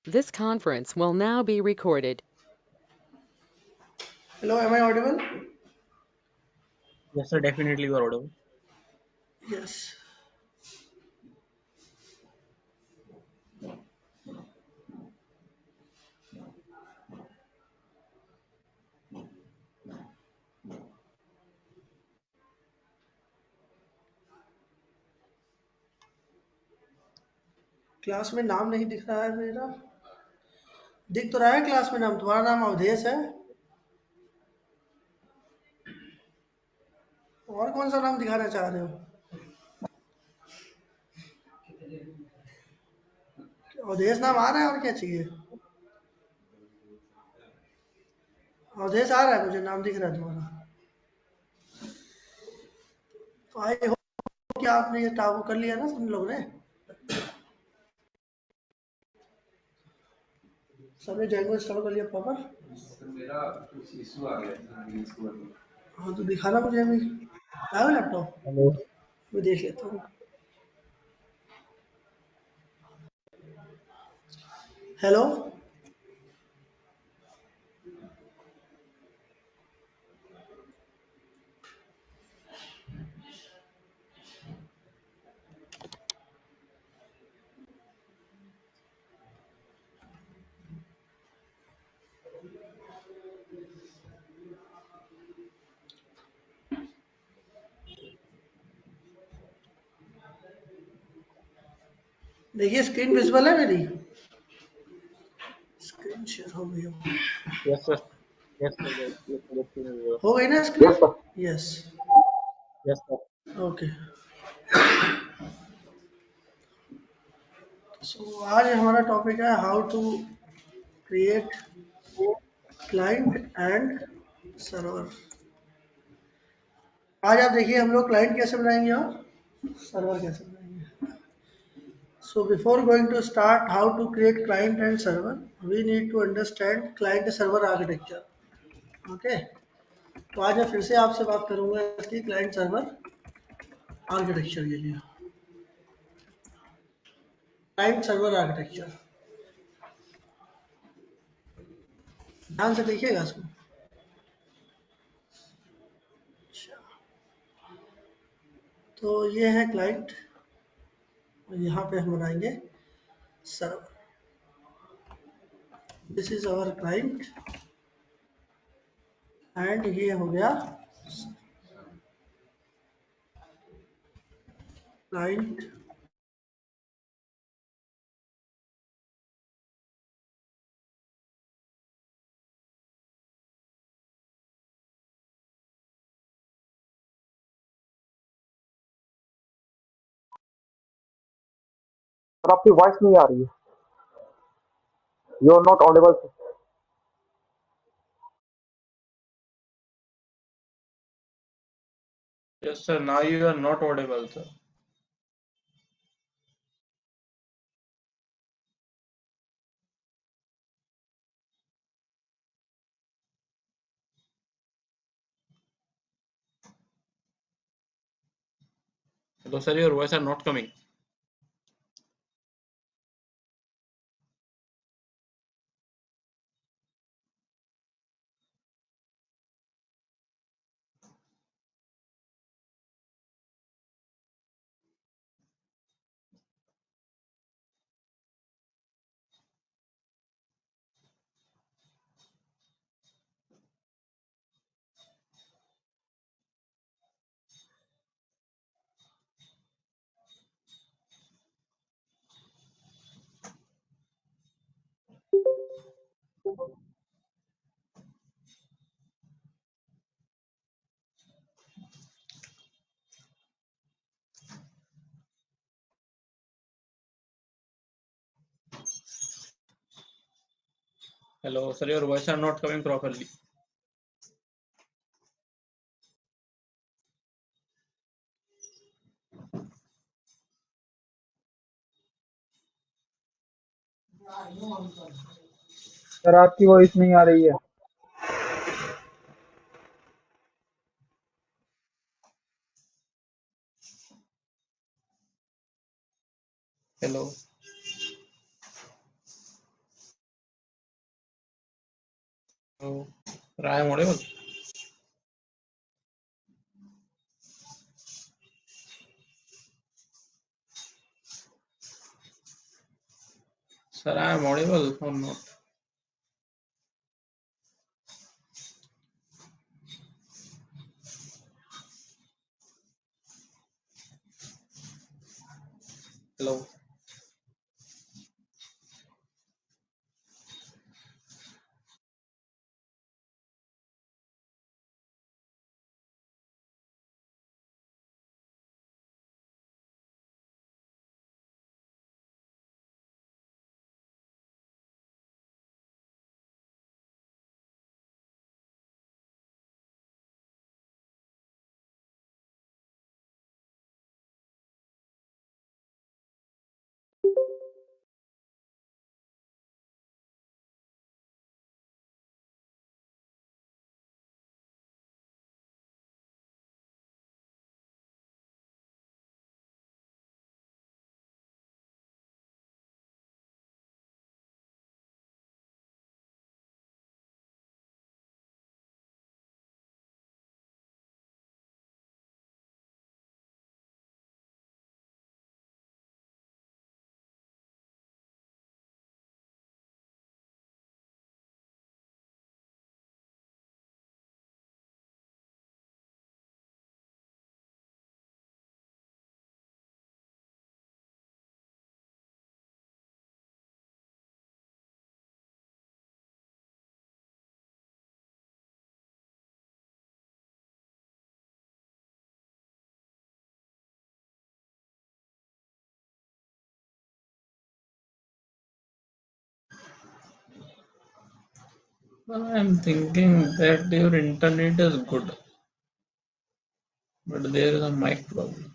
This conference will now be recorded. Hello, am I audible? Yes, sir, definitely you are audible. Yes. Class में नाम नहीं दिख रहा है मेरा। दिख तो रहा है क्लास में नाम, तुम्हारा नाम अवधेश है। और कौन सा नाम दिखाना चाह रहे हो? अवधेश नाम आ रहा है और क्या चाहिए? अवधेश आ रहा है, मुझे नाम दिख रहा है तुम्हारा। तो आई होप कि आपने ये टाबू कर लिया ना सब लोग ने। सबने जैंगो इंस्टॉल कर लिया प्रॉपर। मेरा कुछ इशू आ गया था। हाँ तो दिखाना मुझे अभी। आया लैपटॉप? Hello. मैं देख लेता हूँ। हेलो। देखिए स्क्रीन विजिबल है मेरी। स्क्रीन शेयर हो गई है। Yes, sir. Yes, sir. Yes, sir. Definitely. हो गई ना screen? Yes. Yes, sir. Okay. So आज हमारा टॉपिक है how to create client and server. आज आप देखिए हम लोग क्लाइंट कैसे बनाएंगे और सर्वर कैसे बनाएंगे। So before going to start how to create client and server we need to understand client server architecture. Okay. तो आज मैं फिर से आपसे बात करूंगा इसकी क्लाइंट सर्वर आर्किटेक्चर के लिए। क्लाइंट सर्वर आर्किटेक्चर ध्यान से देखिएगा इसको। अच्छा, तो ये है क्लाइंट और यहाँ पे हम बनाएंगे server. This is our client and ये हो गया क्लाइंट। और आपकी वॉइस नहीं आ रही है। You are not audible. Yes, sir. Now you are not audible, sir. Hello, sir. Your voice are not coming. Hello, sir. Your voice are not coming properly. Sir आपकी वॉइस नहीं आ रही है। Hello. So, sir, I am audible. Sir, I am audible or not? Hello. Well, I am thinking that your internet is good, but there is a mic problem.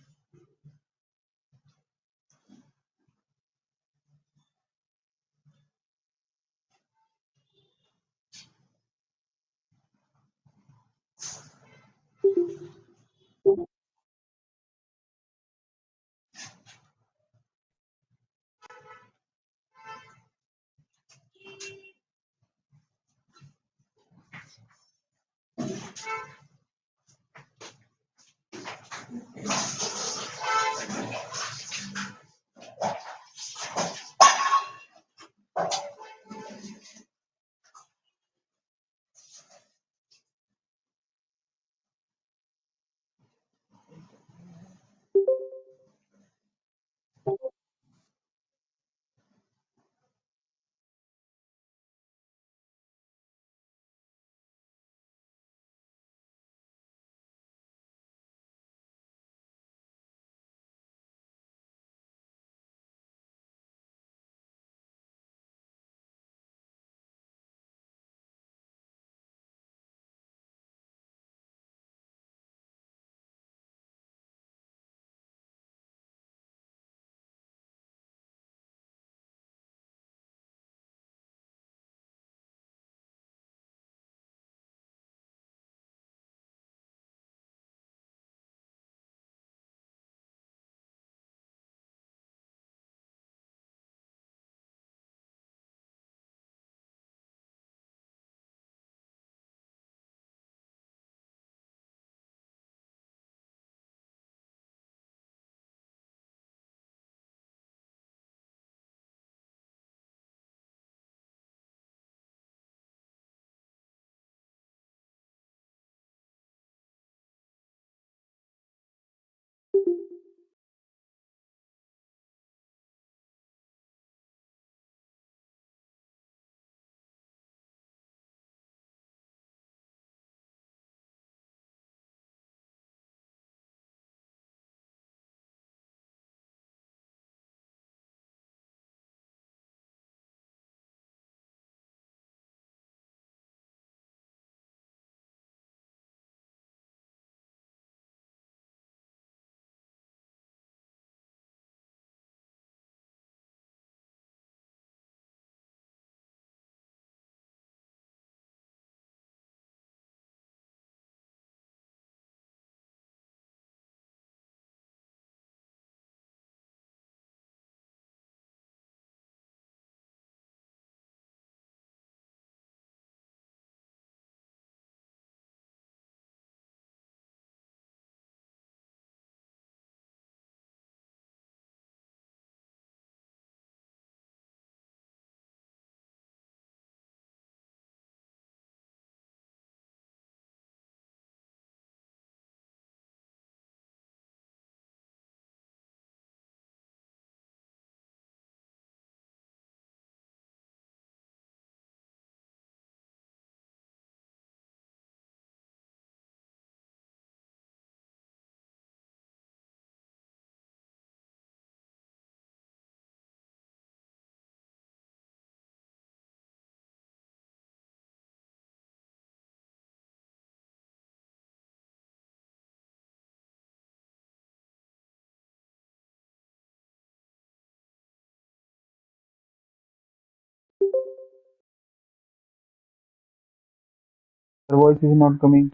The voice is not coming.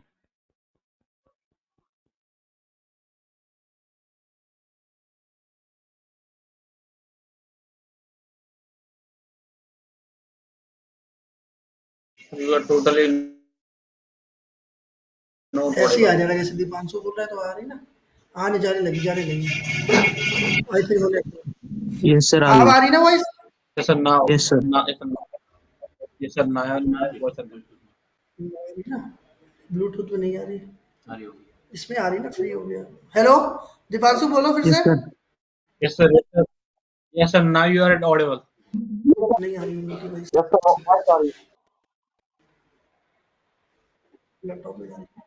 You are totally not ऐसे ही आ audible. जाएगा, जैसे दीपांशु बोल रहा है तो आ रही ना, आने जाने लगी। आई थिंक होने Yes, sir, अब Ali. आ रही ना voice? Yes, sir. Now, Yes, sir. now, yes, sir. Now, what's the आ रही ना, ब्लूटूथ में नहीं आ रही, इसमें आ रही ना, फ्री हो गया। हेलो दीपांशु, बोलो फिर Yes, से। sir. Yes, sir. Yes, sir. Yes, sir. Now you are audible. नहीं आ रही उनकी voice, Yes, sir. Voice are you? Laptop में जा रही है,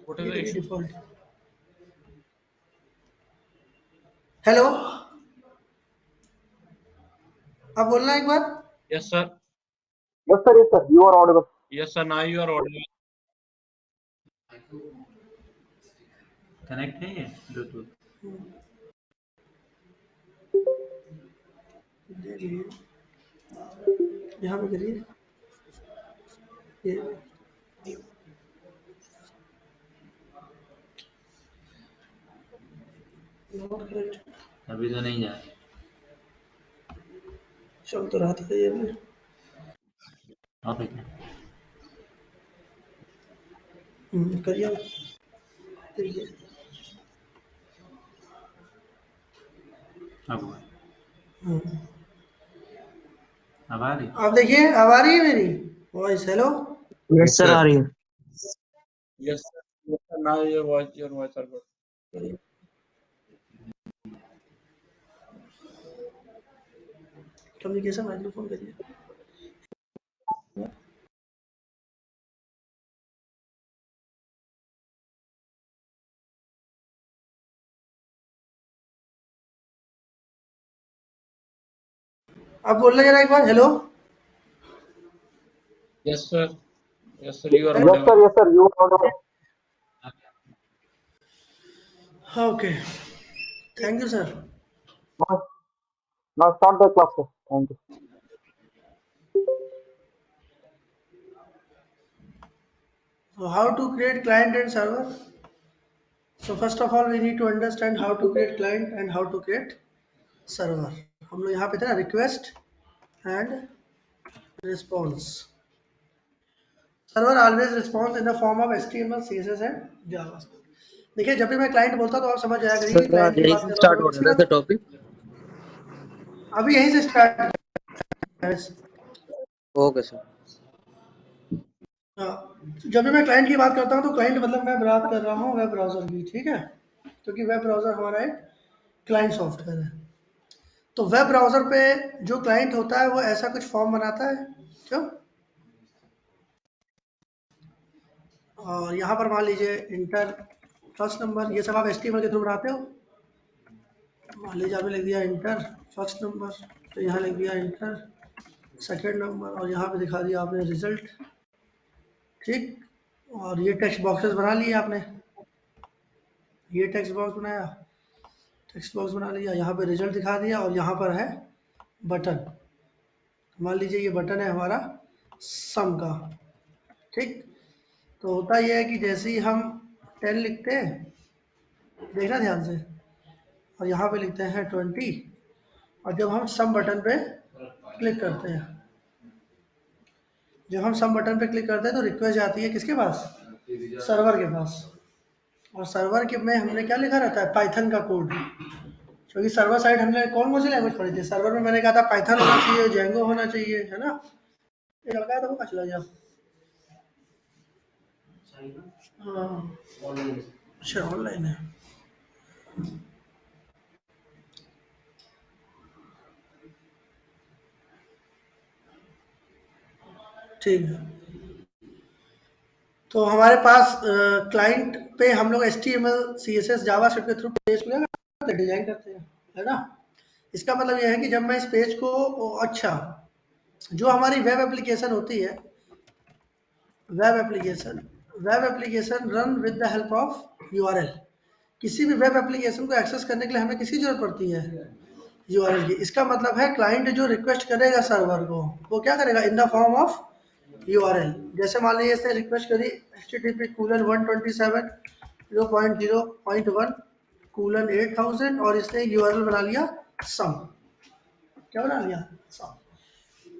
What is ये the देखिए issue? डिफॉल्ट। हेलो, अब बोलना एक बार। Yes, sir. Yes, sir. Yes, sir. You are audible. Yes, sir. Now you are audible. Connect है ये ब्लूटूथ? देखिए यहाँ पे करिए, ये नॉट करेक्ट, अभी तो नहीं जा रही। चल तो रहा था ये भी। आप क्या करिए करिए। अब हुआ? हम्म, अब आ रही? अब देखिए, अब आ रही है मेरी voice. Hello, Yes, sir, sir. Ali. Yes, sir. Yes, sir. Now your voice are good. Communication microphone करिए। अब बोलना जरा एक बार। Hello, Yes, sir. Yes, sir. You are Yes, sir. audible. Yes, sir. You are audible. Okay, thank you sir. Now, now start the class, sir. Thank you. So how to create client and server? So first of all we need to understand how to create client and how to create server. हम लोग यहाँ पे थे ना, request and response. Server always response in the form of HTML, CSS and JavaScript. देखिए जब भी मैं क्लाइंट बोलता तो आप समझ जाया करिए कि Sir, क्लाइंट की यहीं बात से कर रहा start हूँ। हो इसके रहा था बाद topic. अभी यहीं से स्टार्ट है। Okay, sir. जब भी मैं क्लाइंट की बात करता हूँ तो क्लाइंट मतलब मैं बात कर रहा हूँ वेब ब्राउज़र की, ठीक है, क्योंकि वेब ब्राउज़र हमारा एक क्लाइंट सॉफ्टवेयर है। तो वेब ब्राउज़र पे जो क्लाइंट होता है वो ऐसा कुछ फॉर्म बनाता है, क्यों? और यहाँ पर मान लीजिए इंटर फर्स्ट नंबर, ये सब आप HTML के थ्रू बनाते हो। मान लीजिए आपने लिख दिया इंटर फर्स्ट नंबर, तो यहाँ लिख दिया इंटर सेकेंड नंबर, और यहाँ पे दिखा दिया आपने रिजल्ट, ठीक। और ये टेक्स्ट बॉक्सेस बना लिए आपने, ये टेक्स्ट बॉक्स बनाया, टेक्स्ट बॉक्स बना लिया, यहाँ पे रिजल्ट दिखा दिया, और यहाँ पर है बटन। मान लीजिए ये बटन है हमारा सम का, ठीक। तो होता यह है कि जैसे ही हम 10 लिखते हैं, देखना ध्यान से, और यहाँ पे लिखते हैं 20, और जब हम सम बटन पे क्लिक करते हैं, जब हम सम बटन पे क्लिक करते हैं तो रिक्वेस्ट जाती है किसके पास? सर्वर के पास। और सर्वर के में हमने क्या लिखा रहता है? पाइथन का कोड। क्योंकि सर्वर साइड हमने कौन सी लैंग्वेज पढ़ी थी? सर्वर में मैंने कहा था पाइथन होना चाहिए, जेंगो होना चाहिए, है ना। ये लगा था वो कहाँ चला गया? हाँ, अच्छा ऑनलाइन है, ठीक है। तो हमारे पास क्लाइंट पे हम लोग HTML, CSS, जावास्क्रिप्ट के थ्रू पेज को डिजाइन करते हैं, है ना। इसका मतलब यह है कि जब मैं इस पेज को, अच्छा, जो हमारी वेब एप्लीकेशन होती है, web application run with the help of URL। किसी भी वेब एप्लीकेशन को एक्सेस करने के लिए हमें किसकी जरूरत पड़ती है? URL की। इसका मतलब है क्लाइंट जो रिक्वेस्ट करेगा सर्वर को, वो क्या करेगा? इन द फॉर्म ऑफ URL। जैसे मान लीजिए इसने रिक्वेस्ट करी http://127.0.0.1:8000 और इसने URL बना लिया सम। क्या बना लिया? सम।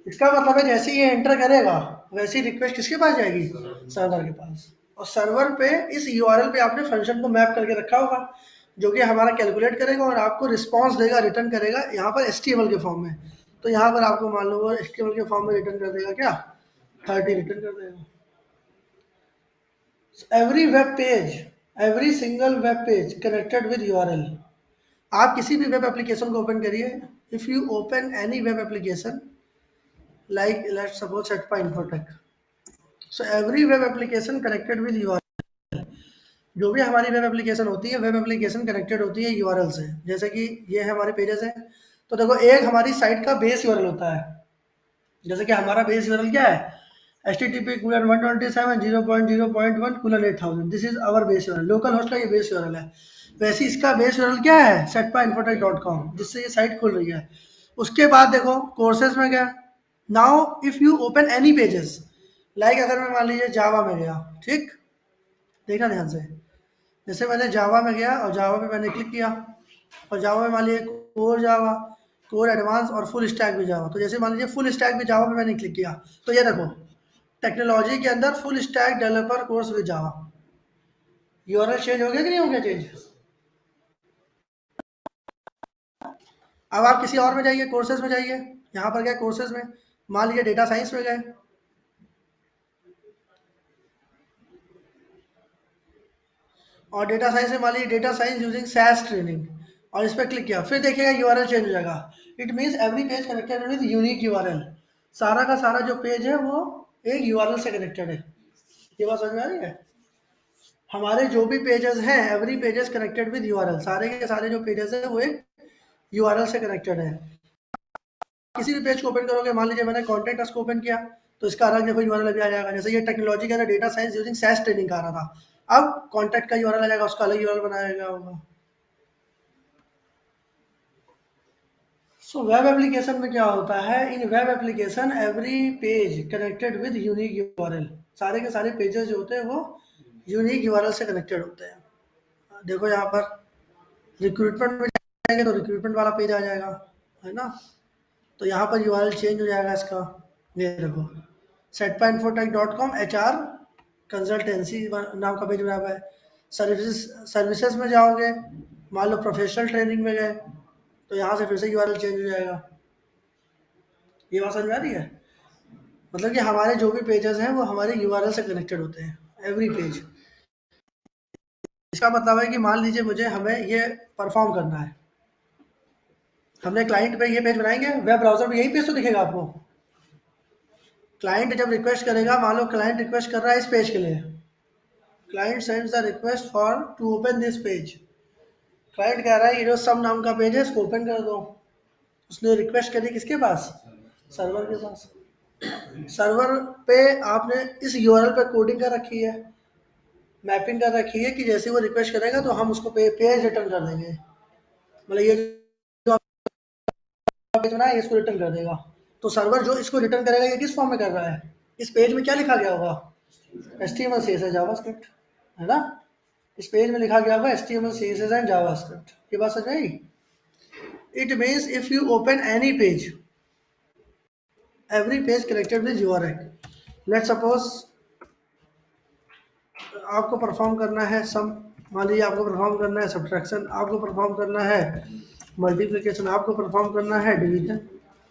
इसका मतलब है जैसे ही ये एंटर करेगा वैसी रिक्वेस्ट किसके पास जाएगी? सर्वर के पास। और सर्वर पे इस URL पे आपने फंक्शन को मैप करके रखा होगा जो कि हमारा कैलकुलेट करेगा और आपको रिस्पॉन्स देगा, रिटर्न करेगा यहाँ पर HTML के फॉर्म में। तो यहाँ पर आपको मान लो वो HTML के फॉर्म में रिटर्न कर देगा क्या? 30 रिटर्न कर देगा। Every web page, every single web page connected with URL। आप किसी भी वेब एप्लीकेशन को ओपन करिए, if you open any web application like let's suppose Setpa Infotech, so every web application connected with URL। जो भी हमारी web application होती है, वेब एप्लीकेशन कनेक्टेड होती है URL से। जैसे कि ये हमारे पेजेस हैं, तो देखो एक हमारी साइट का बेस URL होता है। जैसे कि हमारा बेस URL क्या है? http://127.0.0.1:8000, this is our base URL। Local host का ये बेस URL है। वैसे इसका बेस URL क्या है? setpainfotech.com, जिससे ये साइट खुल रही है। उसके बाद देखो कोर्सेज में गया। Now if you open any pages, like अगर मैं मान लीजिए जावा में गया, ठीक, देखना ध्यान से। जैसे मैंने जावा में गया और जावा पे मैंने क्लिक किया और जावा में मान लीजिए कोर जावा, कोर एडवांस और फुल स्टैक भी जावा। तो जैसे मान लीजिए फुल स्टैक भी जावा पे मैंने क्लिक किया तो ये देखो टेक्नोलॉजी के अंदर full stack developer course with Java. URL change हो गया कि नहीं हो गया चेंज? अब आप किसी और में जाइए, कोर्सेज में जाइए, यहाँ पर गए कोर्सेज में, मान लीजिए डेटा साइंस में गए और डेटा साइंस में मान लीजिए data science using SAS training और इस पर क्लिक किया, फिर देखिएगा यूआरएल चेंज हो जाएगा। It means every page connected with unique URL. सारा का सारा जो पेज है वो एक यूआरएल से कनेक्टेड है। ये बात समझ में आ रही है? हमारे जो भी पेजेस हैं, every pages connected with URL, सारे के सारे जो पेजेस हैं वो एक यूआरएल से कनेक्टेड है। किसी भी पेज को ओपन करोगे, मान लीजिए मैंने कॉन्टेक्ट अस को ओपन किया तो इसका अलग देखो यूआरएल भी आ जाएगा। जैसे ये टेक्नोलॉजी के अंदर data science using SAS training का रहा था, अब कॉन्टेक्ट का यूआरएल आ जाएगा, उसका अलग यूआरएल बनाया गया होगा। सो वेब एप्लीकेशन में क्या होता है? In web application every page connected with unique URL. सारे के सारे पेजेस जो होते हैं वो यूनिक यूआरएल से कनेक्टेड होते हैं। देखो यहाँ पर रिक्रूटमेंट में जाएंगे तो रिक्रूटमेंट वाला पेज आ जाएगा, है ना? तो यहाँ पर यूआरएल चेंज हो जाएगा इसका। ये देखो setpainfotech.com HR कंसल्टेंसी नाम का पेज बना हुआ है। सर्विसेज में जाओगे, मान लो प्रोफेशनल ट्रेनिंग में गए तो यहाँ से फिर से यूआरएल चेंज हो जाएगा। ये बात समझ में आ रही है? मतलब कि हमारे जो भी पेजेस हैं वो हमारे यूआरएल से कनेक्टेड होते हैं, एवरी पेज। इसका मतलब है कि मान लीजिए मुझे हमें ये परफॉर्म करना है, हमने क्लाइंट पे ये पेज बनाएंगे, वेब ब्राउजर में यही पेज तो दिखेगा आपको। क्लाइंट जब रिक्वेस्ट करेगा, मान लो क्लाइंट रिक्वेस्ट कर रहा है इस पेज के लिए, client sends the request for to open this page. Client कह रहा है ये जो सम नाम का पेज है इसको ओपन कर दो। उसने रिक्वेस्ट करी किसके पास? सर्वर के पास। सर्वर पे आपने इस यूआरएल पे कोडिंग कर रखी है, मैपिंग कर रखी है कि जैसे वो रिक्वेस्ट करेगा तो हम उसको पेज रिटर्न कर देंगे। मतलब ये जो पेज बना है इसको रिटर्न कर देगा। तो सर्वर जो इसको रिटर्न करेगा ये किस फॉर्म में कर रहा है? इस पेज में क्या लिखा गया होगा? HTML CSS जावास्क्रिप्ट, है ना? इस पेज में लिखा गया होगा HTML CSS एंड जावास्क्रिप्ट। ये बात समझ आई? It means if you open any page, every page connected with URL। Let's suppose आपको परफॉर्म करना है सम, मान लीजिए आपको परफॉर्म करना है सब्ट्रैक्शन, आपको परफॉर्म करना है मल्टीप्लिकेशन, आपको परफॉर्म करना है डिवीजन।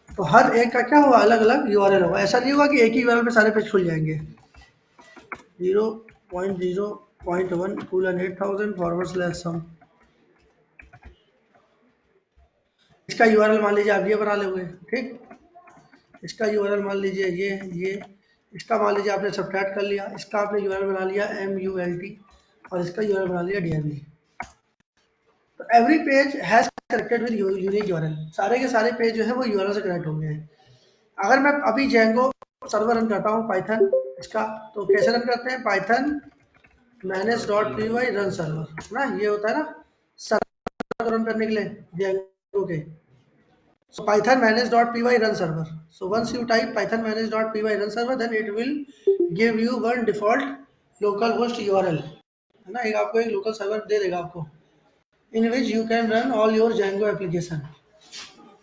तो हर एक का क्या होगा? अलग अलग यूआरएल होगा। ऐसा नहीं होगा कि एक ही यूआरएल पे सारे पेज खुल जाएंगे। 0.0.1:8000 इसका यूआरएल मान लीजिए आप ये बना लोगे, ठीक। इसका यूआरएल मान लीजिए ये इसका मान लीजिए आपने सब्ट्रैक्ट कर लिया, इसका आपने यूआरएल बना लिया MULT और इसका यूआरएल बना लिया DME। तो every page has connected with unique URL. सारे के सारे पेज जो है वो यूआरएल से कनेक्ट होंगे। अगर मैं अभी जेंगो सर्वर रन करता हूँ पाइथन इसका, तो कैसे रन करते हैं? पाइथन manage.py रन सर्वर ना, ये होता है ना सर्वर रन करने के लिए जेंगो के। So python manage.py run server. So once you type python manage.py run server, then it will give you one default localhost URL, है ना, एक आपको एक लोकल सर्वर दे देगा आपको, in which you can run all your Django application,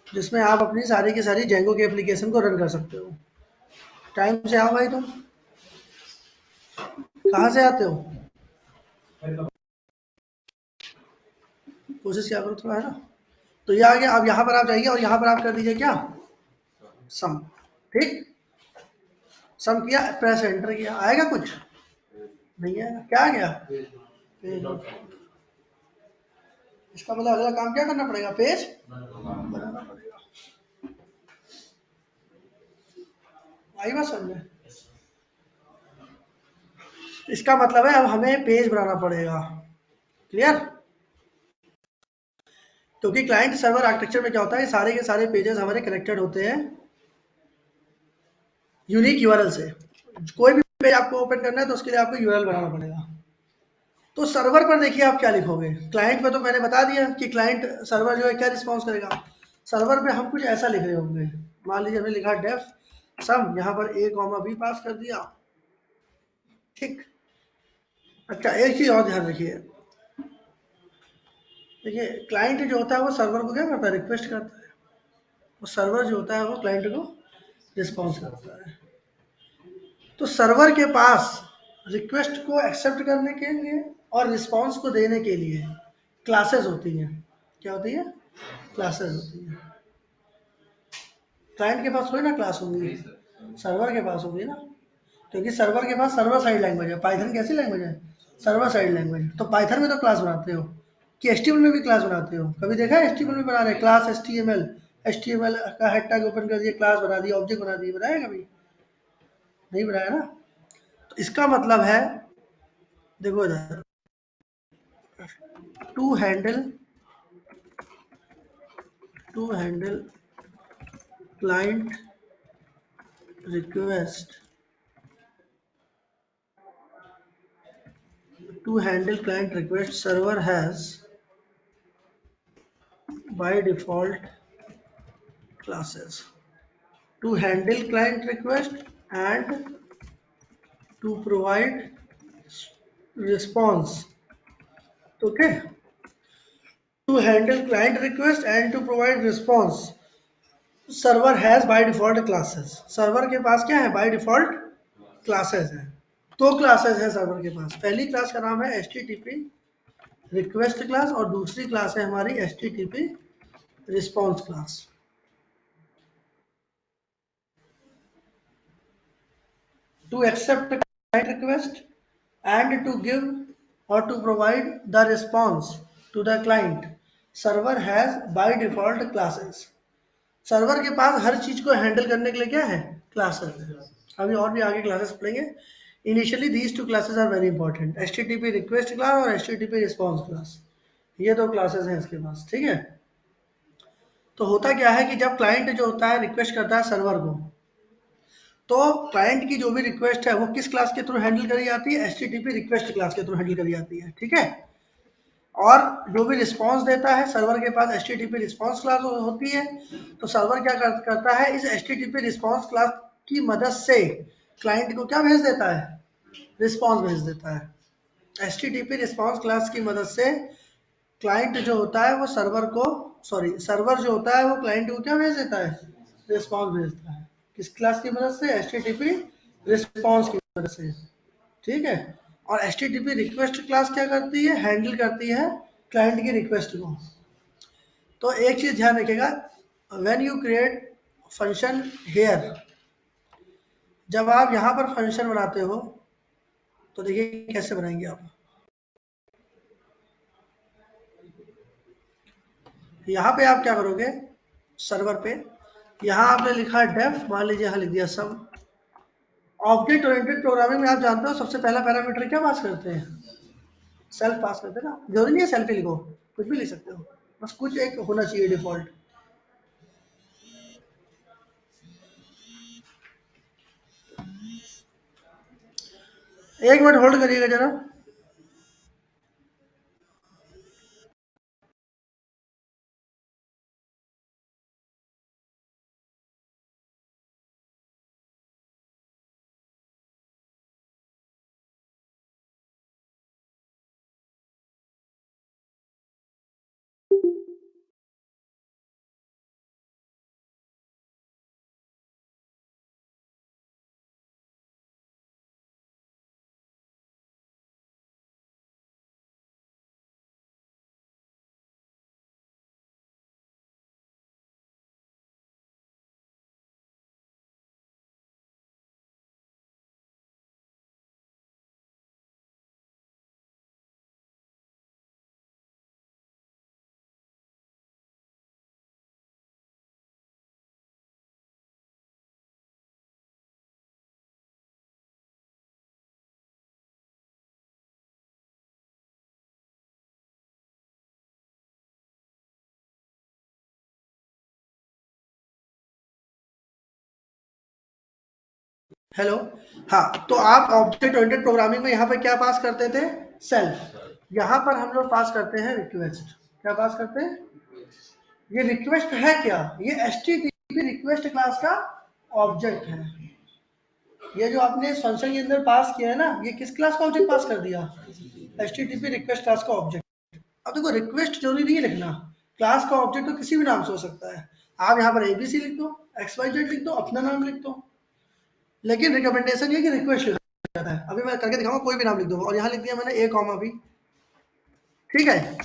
जिसमें आप अपनी सारी की सारी Django की एप्लीकेशन को रन कर सकते हो। टाइम से आओ भाई, तुम कहाँ से आते हो? कोशिश क्या करो थोड़ा, है ना। तो ये आ गया। अब यहाँ पर आप जाइए और यहाँ पर आप कर दीजिए क्या, सम। ठीक, सम किया, प्रेस एंटर किया, आएगा कुछ नहीं आएगा, क्या आ गया, इसका मतलब अगला काम क्या करना पड़ेगा, पेज बनाना पड़ेगा। आई बात समझे? इसका मतलब है अब हमें पेज बनाना पड़ेगा। क्लियर? क्योंकि क्लाइंट सर्वर आर्किटेक्चर में क्या होता है, सारे के सारे पेजेस हमारे कनेक्टेड होते हैं यूनिक यूआरएल से। कोई भी पेज आपको ओपन करना है तो उसके लिए आपको यूआरएल बनाना पड़ेगा। तो सर्वर पर देखिए आप क्या लिखोगे। क्लाइंट पे तो मैंने बता दिया कि क्लाइंट सर्वर जो है क्या रिस्पॉन्स करेगा। सर्वर पे हम कुछ ऐसा लिख रहे होंगे, मान लीजिए हमने लिखा डेफ सम, यहाँ पर a कॉमा b पास कर दिया। ठीक, अच्छा एक चीज और ध्यान रखिए, देखिए क्लाइंट जो होता है वो सर्वर को क्या करता है, रिक्वेस्ट करता है। वो सर्वर जो होता है वो क्लाइंट को रिस्पॉन्स करता है। तो सर्वर के पास रिक्वेस्ट को एक्सेप्ट करने के लिए और रिस्पॉन्स को देने के लिए क्लासेस होती हैं। क्या होती है? क्लासेस होती हैं। क्लाइंट के पास थोड़ी ना क्लास होगी, सर्वर के पास होगी ना, क्योंकि सर्वर के पास सर्वर साइड लैंग्वेज है। पाइथन कैसी लैंग्वेज है? Server side language. तो पाइथन में तो क्लास बनाते हो कि एचटीएमएल में भी क्लास बनाते हो? कभी देखा है एचटीएमएल में बना रहे क्लास? एचटीएमएल का हेड टैग ओपन कर दिया, क्लास बना दिया, ऑब्जेक्ट बना दिया, बनाया कभी? नहीं बनाया ना। तो इसका मतलब है, देखो इधर, to handle client request, server has by default classes to handle client request and to provide response. Okay, to handle client request and to provide response, server has by default classes. Server के पास क्या है? by default classes है। दो classes है server के पास। पहली class का नाम है http रिक्वेस्ट क्लास और दूसरी क्लास है हमारी http response class. To accept a client request and to give or to provide the response to the client, server has by default classes. Server के पास हर चीज को हैंडल करने के लिए क्या है? क्लासेस है। अभी और भी आगे क्लासेस पढ़ेंगे। Initially these two classes are very important, http request class और http रिस्पॉन्स क्लास, ये दो क्लासेस हैं इसके पास। ठीक है, तो होता क्या है कि जब क्लाइंट जो होता है रिक्वेस्ट करता है सर्वर को, तो क्लाइंट की जो भी रिक्वेस्ट है वो किस क्लास के थ्रू हैंडल करी जाती है? http रिक्वेस्ट क्लास के थ्रू हैंडल करी जाती है। ठीक है, और जो भी रिस्पांस देता है सर्वर के पास http रिस्पांस क्लास होती है। तो सर्वर क्या करता है, इस http रिस्पांस क्लास की मदद से क्लाइंट को क्या भेज देता है? रिस्पांस भेज देता है। http रिस्पांस क्लास की मदद से क्लाइंट जो होता है वो सर्वर जो होता है वो क्लाइंट को क्या भेज देता है? रिस्पांस भेजता है। किस क्लास की मदद से? http रिस्पांस की मदद से। ठीक है, और http रिक्वेस्ट क्लास क्या करती है? हैंडल करती है क्लाइंट की रिक्वेस्ट को। तो एक चीज ध्यान रखिएगा, when you create function here, जब आप यहाँ पर फंक्शन बनाते हो तो देखिए कैसे बनाएंगे आप। यहाँ पे आप क्या करोगे, सर्वर पे यहाँ आपने लिखा डेफ, मान लीजिए यहाँ लिख दिया सम। ऑब्जेक्ट ओरिएंटेड प्रोग्रामिंग में आप जानते हो सबसे पहला पैरामीटर क्या पास करते हैं? सेल्फ पास करते हैं ना। जरूरी नहीं है सेल्फ ही लिखो, कुछ भी लिख सकते हो, बस कुछ एक होना चाहिए डिफॉल्ट। एक मिनट होल्ड करिएगा जरा। हेलो। हाँ, तो आप ऑब्जेक्ट ओरिएंटेड प्रोग्रामिंग में यहाँ पर क्या पास करते थे? सेल्फ। यहाँ पर हम लोग पास करते हैं रिक्वेस्ट। क्या पास करते हैं? ये रिक्वेस्ट है क्या? ये HTTP रिक्वेस्ट क्लास का ऑब्जेक्ट है। ये जो आपने इस फंक्शन के अंदर पास किया है ना, ये किस क्लास का ऑब्जेक्ट पास कर दिया? HTTP रिक्वेस्ट क्लास का ऑब्जेक्ट। अब देखो, रिक्वेस्ट जरूरी नहीं है लिखना, क्लास का ऑब्जेक्ट तो किसी भी नाम से हो सकता है। आप यहाँ पर ABC लिख दो, XYZ लिख दो, अपना नाम लिख दो, लेकिन रिकमेंडेशन ये कि रिक्वेस्ट लिखा जाता है। अभी मैं करके दिखाऊंगा, कोई भी नाम लिख दो, और यहाँ लिख दिया मैंने A कॉमा B, ठीक है।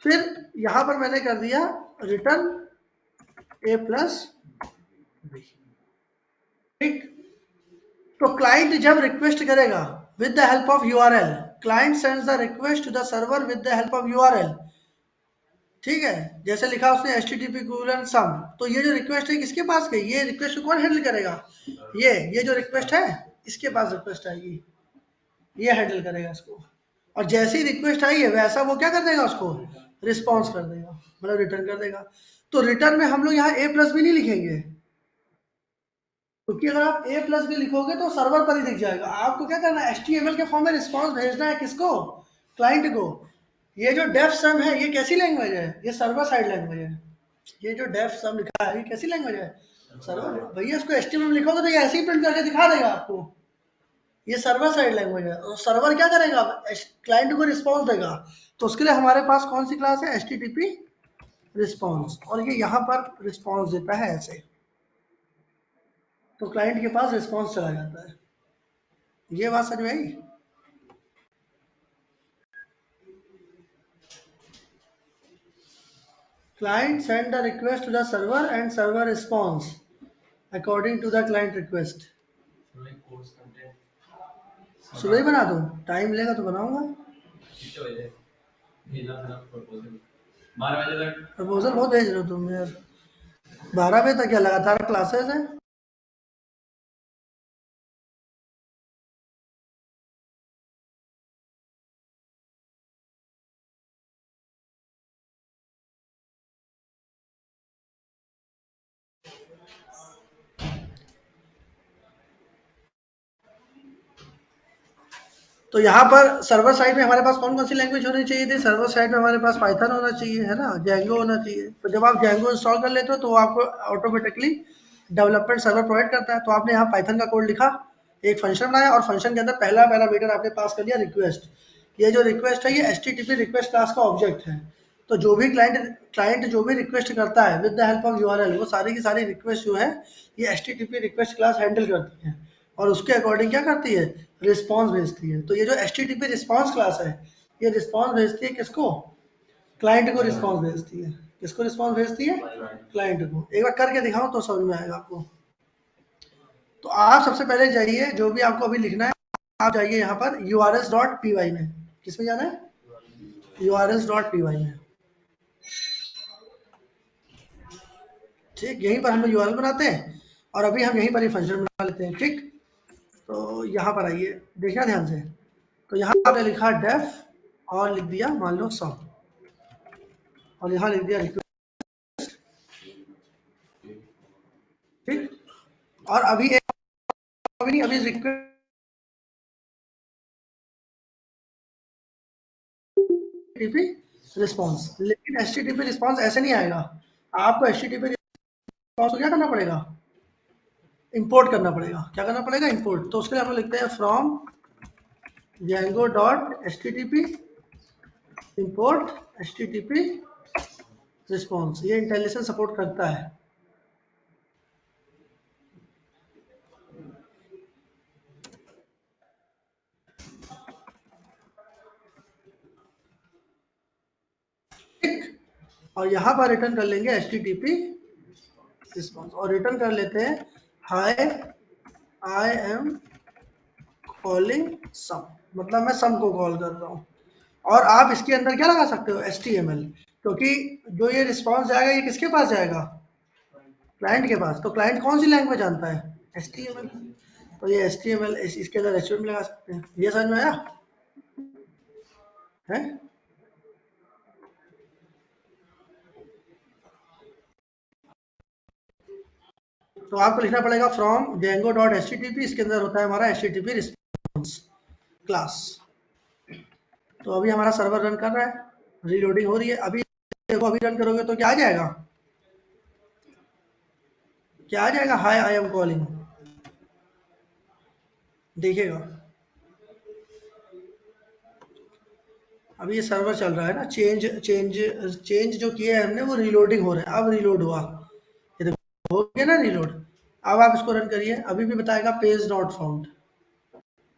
फिर यहाँ पर मैंने कर दिया रिटर्न A प्लस, ठीक। तो क्लाइंट जब रिक्वेस्ट करेगा with the help of URL, client sends the request to the server with the help of URL, ठीक है। जैसे लिखा उसने HTTP sum, तो ये जो रिक्वेस्ट है किसके पास गई? ये रिक्वेस्ट को कौन हैंडल करेगा? ये जो रिक्वेस्ट है, इसके पास रिक्वेस्ट आएगी, ये हैंडल करेगा इसको। और जैसी रिक्वेस्ट आई है वैसा वो क्या कर देगा? उसको रिस्पॉन्स कर देगा, मतलब रिटर्न कर देगा। तो रिटर्न में हम लोग यहाँ A प्लस भी नहीं लिखेंगे, क्योंकि अगर आप A प्लस भी लिखोगे तो सर्वर पर ही दिख जाएगा। आपको क्या करना है? HTML के फॉर्म में रिस्पॉन्स भेजना है किसको? क्लाइंट को। ये जो डेफ सम है, ये कैसी लैंग्वेज है? ये सर्वर साइड लैंग्वेज है। ये जो डेफ सम लिखा है, ये कैसी लैंग्वेज है? सर्वर। भैया इसको HTML में लिखोगे तो ये ऐसे ही प्रिंट करके दिखा देगा आपको। ये सर्वर साइड लैंग्वेज है, और सर्वर क्या करेगा? क्लाइंट को रिस्पॉन्स देगा। तो उसके लिए हमारे पास कौन सी क्लास है? HTTP रिस्पॉन्स, और ये यहाँ पर रिस्पॉन्स देता है ऐसे, तो क्लाइंट के पास रिस्पॉन्स चला जाता है। ये बात समझ में आई? Client send the request to the server and server responds according to the client request. सुबह ही बना दूँ? टाइम लेगा तो बनाऊंगा। प्रपोजल बहुत भेज रहे हो तुम यार, 12 बजे तक क्या लगातार क्लासेस है? तो यहाँ पर सर्वर साइड में हमारे पास कौन कौन सी लैंग्वेज होनी चाहिए थी? सर्वर साइड में हमारे पास पाइथन होना चाहिए, है ना, जेंगो होना चाहिए। तो जब आप जेंगो इंस्टॉल कर लेते हो तो वो आपको ऑटोमेटिकली डेवलपमेंट सर्वर प्रोवाइड करता है। तो आपने यहाँ पाइथन का कोड लिखा, एक फंक्शन बनाया, और फंक्शन के अंदर पहला पैरामीटर आपने पास कर दिया रिक्वेस्ट। ये जो रिक्वेस्ट है, ये HTTP रिक्वेस्ट क्लास का ऑब्जेक्ट है। तो जो भी क्लाइंट जो भी रिक्वेस्ट करता है with the help of URL, वो सारी की सारी रिक्वेस्ट जो है ये HTTP रिक्वेस्ट क्लास हैंडल करती है, और उसके अकॉर्डिंग क्या करती है? रिस्पॉन्स भेजती है। तो ये जो HTTP रिस्पॉन्स क्लास है, ये रिस्पॉन्स भेजती है किसको? क्लाइंट को रिस्पॉन्स भेजती है। किसको रिस्पॉन्स भेजती है? क्लाइंट को। एक बार करके दिखाऊं तो समझ में आएगा आपको। तो आप सबसे पहले जाइए, जो भी आपको अभी लिखना है, आप जाइए यहाँ पर urs.py में। किसमें जाना है? urs.py में, ठीक। यहीं पर हम लोग URL बनाते हैं, और अभी हम यहीं पर ही फंक्शन बना लेते हैं, ठीक। तो यहाँ पर आइए, देखना ध्यान से। तो यहाँ आपने लिखा डेफ, और लिख दिया मान लो सम, और यहाँ लिख दिया रिक्वेस्ट, ठीक। और अभी अभी नहीं, अभी रिक्वेस्ट रिस्पॉन्स, लेकिन HTTP रिस्पॉन्स ऐसे नहीं आएगा। आपको HTTP रिस्पॉन्स को क्या करना पड़ेगा? इंपोर्ट करना पड़ेगा। क्या करना पड़ेगा? इंपोर्ट। तो उसके लिए हम लोग लिखते हैं from django.http import HTTP response. ये इंटेलिजेंस सपोर्ट करता है। ठीक। और यहाँ पर रिटर्न कर लेंगे HTTP रिस्पॉन्स, और रिटर्न कर लेते हैं हाय आई एम कॉलिंग सम, मतलब मैं सम को कॉल कर रहा हूँ। और आप इसके अंदर क्या लगा सकते हो? HTML, क्योंकि जो ये रिस्पॉन्स जाएगा ये किसके पास जाएगा? क्लाइंट के पास। तो क्लाइंट कौन सी लैंग्वेज जानता है? HTML। तो ये HTML, इसके अंदर HTML लगा सकते हैं। ये समझ में आया है? तो आपको लिखना पड़ेगा फ्रॉम django डॉट http, इसके अंदर होता है हमारा http रिस्पॉन्स क्लास। तो अभी हमारा सर्वर रन कर रहा है, रीलोडिंग हो रही है। अभी देखो, अभी रन करोगे तो क्या आ जाएगा, क्या आ जाएगा, हाय आई एम कॉलिंग, देखिएगा। अभी ये सर्वर चल रहा है ना, चेंज जो किए हैं हमने वो रीलोडिंग हो रहा है। अब रीलोड हुआ, ये देखो हो गया ना रीलोड। अब आप इसको रन करिए, अभी भी बताएगा पेज नॉट फाउंड।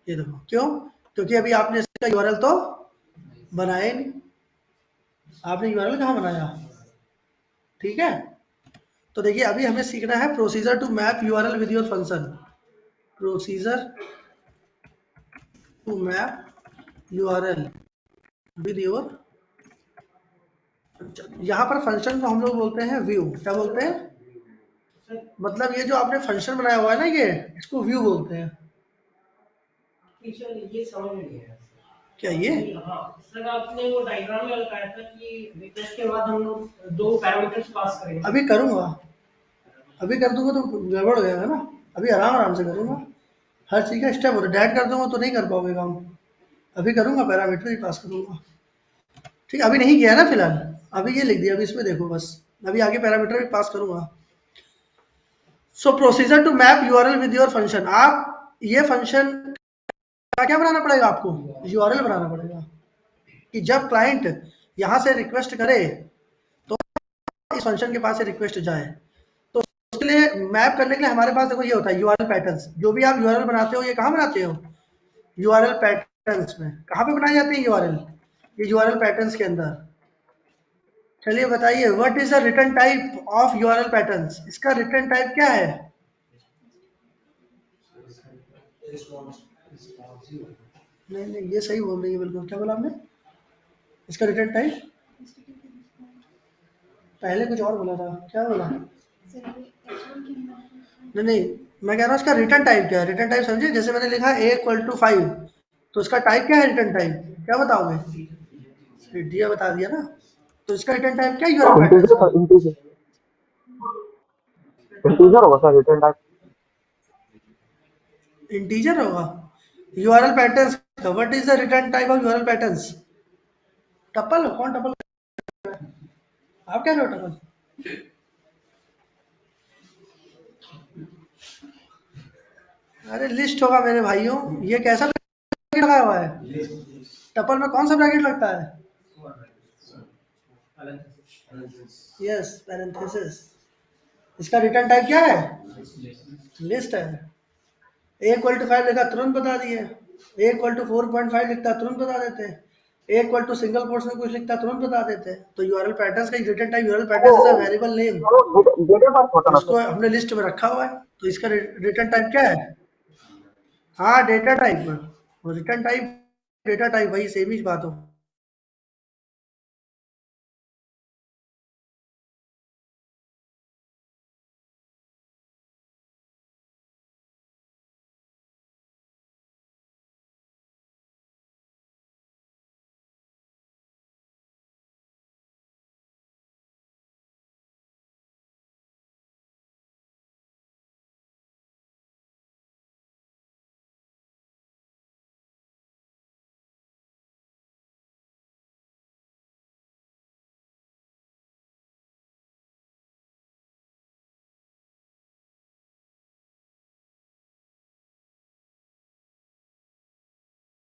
ये देखो, क्यों, क्योंकि अभी आपने इसका यूआरएल तो बनाया ही नहीं। आपने यूआरएल कहाँ बनाया, ठीक है। तो देखिए, अभी हमें सीखना है procedure to map URL with your function. Procedure to map URL with your, यहाँ पर फंक्शन को हम लोग बोलते हैं व्यू। क्या बोलते हैं, मतलब ये जो आपने फंक्शन बनाया हुआ है ना, ये इसको व्यू बोलते हैं। ये समझ में नहीं आया क्या ये, सर आपने वो डायग्राम में बताया था कि रिक्वेस्ट के बाद हम लोग 2 पैरामीटर्स पास करेंगे। अभी करूंगा, अभी कर दूंगा तो गड़बड़ हो जाएगा ना। अभी आराम आराम से करूंगा, हर चीज़ का स्टेप होता है। डायरेक्ट कर दूंगा तो नहीं कर पाओगे काम। अभी करूंगा, पैरामीटर ही पास करूंगा, ठीक है। अभी नहीं किया ना फिलहाल, अभी ये लिख दिया, अभी इसमें देखो बस। अभी आगे पैरामीटर भी पास करूंगा। So procedure to map URL with your function. आप ये फंक्शन का क्या बनाना पड़ेगा आपको, यूआरएल बनाना पड़ेगा कि जब क्लाइंट यहाँ से रिक्वेस्ट करे तो इस फंक्शन के पास से रिक्वेस्ट जाए। तो उसके लिए मैप करने के लिए हमारे पास देखो ये होता है यूआरएल पैटर्न्स। जो भी आप यूआरएल बनाते हो, ये कहाँ बनाते हो, यूआरएल पैटर्न्स में। कहाँ पे बनाए जाते हैं यूआरएल, ये यूआरएल पैटर्न्स के अंदर। चलिए बताइए, what is the return type of URL patterns. इसका रिटर्न टाइप क्या है, नहीं नहीं ये सही बोल रही है बिल्कुल। क्या बोला आपने, इसका रिटर्न टाइप, पहले कुछ और बोला था, क्या बोला, नहीं नहीं, मैं कह रहा हूँ इसका रिटर्न टाइप क्या है। रिटर्न टाइप समझे, जैसे मैंने लिखा a=5, तो इसका टाइप क्या है, रिटर्न टाइप क्या बताओगे, दिया बता दिया ना। तो इसका रिटर्न टाइप क्या है यूआरएल पैटर्न्स का, इंटीजर इंटीजर इंटीजर होगा सर रिटर्न टाइप। इंटीजर होगा यूआरएल पैटर्न्स का। What is the return type of URL patterns, tuple, कौन टपल, आप क्या रहे हो टपल, अरे लिस्ट होगा मेरे भाइयों। ये कैसा ब्रैकेट लगा हुआ है, टपल में कौन सा ब्रैकेट लगता है, यस पैरेंथेसिस। इसका रिटर्न टाइप क्या है, लिस्ट है। a=5 लिखा तुरंत बता दिए, a=4.5 लिखता तुरंत बता देते, a= सिंगल कोट्स में कुछ लिखता तुरंत बता देते। तो यूआरएल पैटर्न्स का return type, URL patterns is a variable name, data type होता और ना इसको सर। हमने लिस्ट में रखा हुआ है। तो इसका रिटर्न टाइप क्या है, हाँ data type, return type data type वही सेम ही बात हो।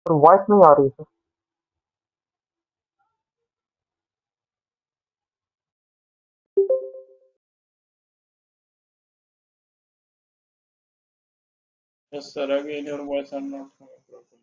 सर वॉइस नहीं आ रही sir. Yes, sir. Again, your voice are not coming properly.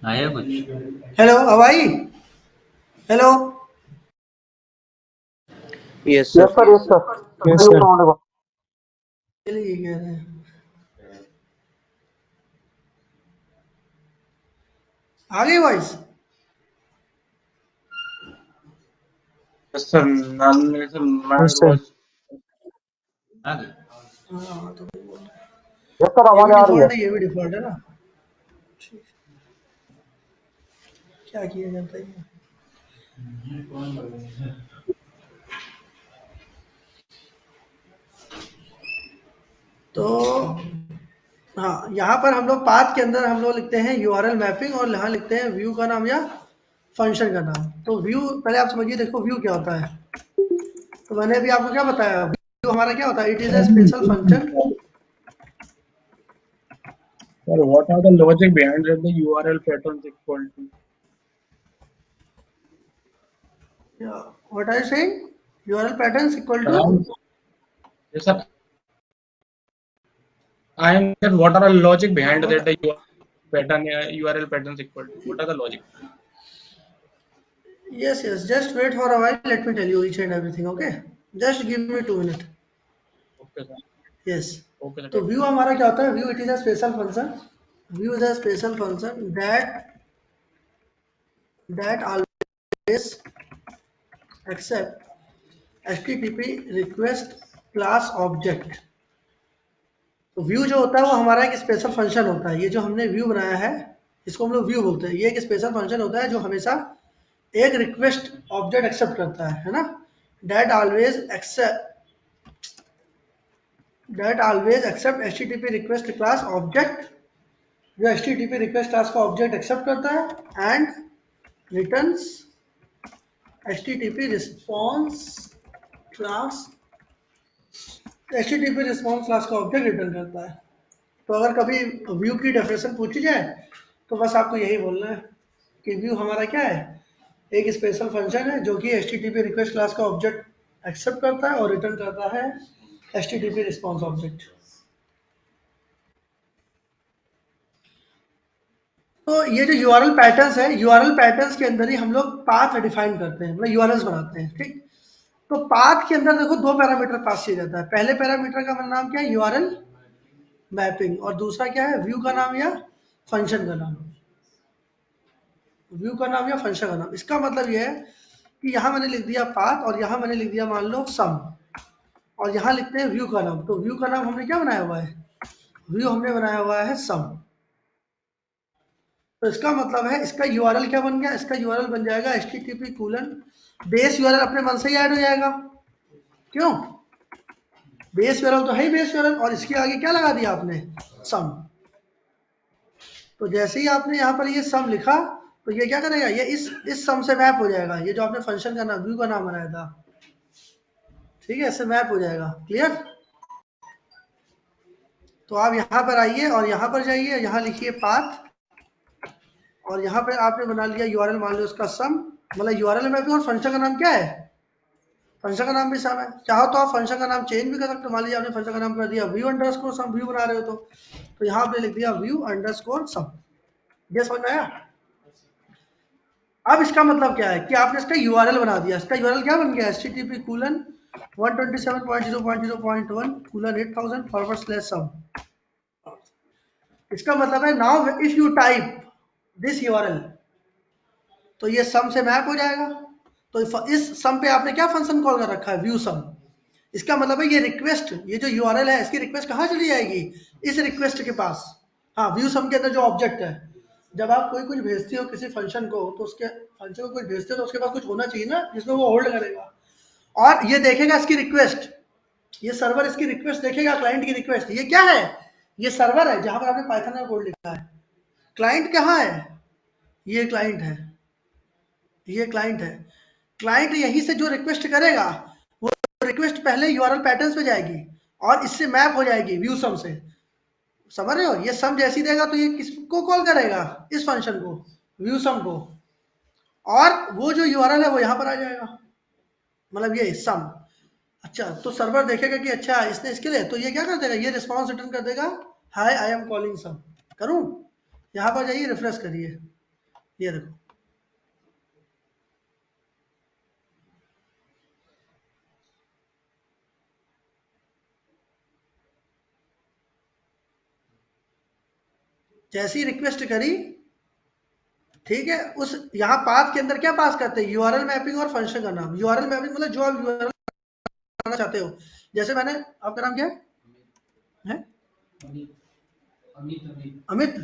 आया कुछ? हेलो हवाई, hello. Yes, sir. Yes sir, yes sir, Yes, बताइए sir. साउंड को। चलिए कह रहे हैं आ गई voice. Yes, sir. None, sir. My Yes, sir. was. आ गई? हाँ तो यस सर, ये भी आवाज आ रही है। डिफॉल्ट है, ये भी डिफॉल्ट है ना। ठीक, क्या किया जाता है। तो हाँ, यहाँ पर हम लोग पाथ के अंदर हम लोग लिखते हैं यूआरएल मैपिंग और यहाँ लिखते हैं व्यू का नाम या फंक्शन का नाम। तो व्यू पहले आप समझिए, देखो व्यू क्या होता है। तो मैंने अभी आपको क्या बताया, व्यू हमारा क्या होता है, it is a special function. Sir, what are the logic behind that the URL patterns equal to? What are you saying, URL pattern equal Sir, to. yes, sir. I am sir. What are the logic behind that the URL patterns equal to? What are the logic? Yes, yes, just wait for a while, let me tell you each and everything, okay? Just give me 2 minutes. Okay, sir. Yes. Okay, sir. तो view हमारा क्या होता है, view it is a special function. View is a special function that always accept HTTP request class object. तो view जो होता है वो हमारा एक स्पेशल फंक्शन होता है। ये जो हमने व्यू बनाया है इसको हम लोग व्यू बोलते हैं। ये एक स्पेशल फंक्शन होता है जो हमेशा एक रिक्वेस्ट ऑब्जेक्ट एक्सेप्ट करता है ना। That always accept HTTP request class object, जो HTTP रिक्वेस्ट क्लास का ऑब्जेक्ट एक्सेप्ट करता है and returns HTTP response class, HTTP response class का ऑब्जेक्ट रिटर्न करता है। तो अगर कभी व्यू की डेफिनेशन पूछी जाए तो बस आपको यही बोलना है कि व्यू हमारा क्या है, एक स्पेशल फंक्शन है जो कि HTTP रिक्वेस्ट क्लास का ऑब्जेक्ट एक्सेप्ट करता है और रिटर्न करता है HTTP रिस्पॉन्स ऑब्जेक्ट। तो ये जो यूआरएल पैटर्न्स है, यूआरएल पैटर्न्स के अंदर ही हम लोग पाथ डिफाइन करते हैं, मतलब यूआरएल्स बनाते हैं, ठीक। तो पाथ के अंदर देखो दो पैरामीटर पास किया जाता है। पहले पैरामीटर का नाम क्या है, यूआरएल मैपिंग, और दूसरा क्या है, व्यू का नाम या फंक्शन का नाम। व्यू का नाम या फंक्शन का नाम, इसका मतलब ये है कि यहाँ मैंने लिख दिया पाथ और यहाँ मैंने लिख दिया मान लो सम, और यहाँ लिखते हैं व्यू का नाम। तो व्यू का नाम हमने क्या बनाया हुआ है, व्यू हमने बनाया हुआ है सम। तो इसका मतलब है इसका यूआरएल क्या बन गया, इसका यूआरएल बन जाएगा HTTP कूलन बेस यूआरएल, अपने मन से ही ऐड हो जाएगा। क्यों, बेस यूआरएल तो है ही बेस यूआरएल, और इसके आगे क्या लगा दिया आपने, सम। तो जैसे ही आपने यहाँ पर ये सम लिखा तो ये क्या करेगा, ये इस सम से मैप हो जाएगा, ये जो आपने फंक्शन का नाम व्यू का नाम बनाया था, ठीक है, इससे मैप हो जाएगा। क्लियर। तो आप यहाँ पर आइए और यहाँ पर जाइए, यहाँ लिखिए पाथ, और यहाँ पे आपने बना लिया यूआरएल, मान लो उसका सम, मतलब यूआरएल मैपिंग, और फंक्शन का नाम क्या है, फंक्शन का नाम भी सम है। चाहो तो आप फंक्शन का नाम चेंज भी कर सकते हो। मान लीजिए आपने फंक्शन का नाम कर दिया व्यू अंडरस्कोर सम, व्यू बना रहे हो तो यहाँ पे लिख दिया व्यू अंडरस्कोर सम। ये समझ में आया। अब इसका मतलब क्या है कि आपने इसका यूआरएल बना दिया। इसका यूआरएल क्या बन गया, HTTP colon 127.0.0.1 colon 8000 forward slash sum. इसका मतलब है now if you type this URL तो ये सम से मैप हो जाएगा। तो इस सम पे आपने क्या फंक्शन कॉल कर रखा है, व्यू सम। इसका मतलब है ये रिक्वेस्ट, ये जो यूआरएल है इसकी रिक्वेस्ट कहाँ चली जाएगी, इस रिक्वेस्ट के पास। हाँ, व्यू सम के अंदर जो ऑब्जेक्ट है, जब आप कोई कुछ भेजते हो किसी फंक्शन को, तो उसके फंक्शन को कुछ भेजते हो तो उसके पास कुछ होना चाहिए ना जिसमें वो होल्ड करेगा, और ये देखेगा इसकी रिक्वेस्ट। ये सर्वर इसकी रिक्वेस्ट देखेगा, क्लाइंट की रिक्वेस्ट। ये क्या है, ये सर्वर है जहां पर आपने पाइथन का कोड लिखा है। क्लाइंट कहाँ है, ये क्लाइंट है, ये क्लाइंट है। क्लाइंट यहीं से जो रिक्वेस्ट करेगा वो रिक्वेस्ट पहले यूआरएल पैटर्न्स पे जाएगी और इससे मैप हो जाएगी व्यू सम से। समझ रहे हो, ये सम जैसी देगा तो ये किसको कॉल करेगा, इस फंक्शन को, व्यू सम को, और वो जो यूआरएल है वो यहाँ पर आ जाएगा, मतलब ये सम। अच्छा, तो सर्वर देखेगा कि अच्छा इसने इसके लिए, तो ये क्या कर देगा, ये रिस्पॉन्स रिटर्न कर देगा, हाय आई एम कॉलिंग सम। करूँ, यहाँ पर जाइए रिफ्रेश करिए, ये देखो, जैसी रिक्वेस्ट करी, ठीक है, उस यहाँ पाथ के अंदर क्या पास करते हैं, यूआरएल मैपिंग और फंक्शन का नाम। यूआरएल मैपिंग मतलब जो आप यूआरएल बनाना चाहते हो। जैसे मैंने, आपका नाम क्या है? अमित।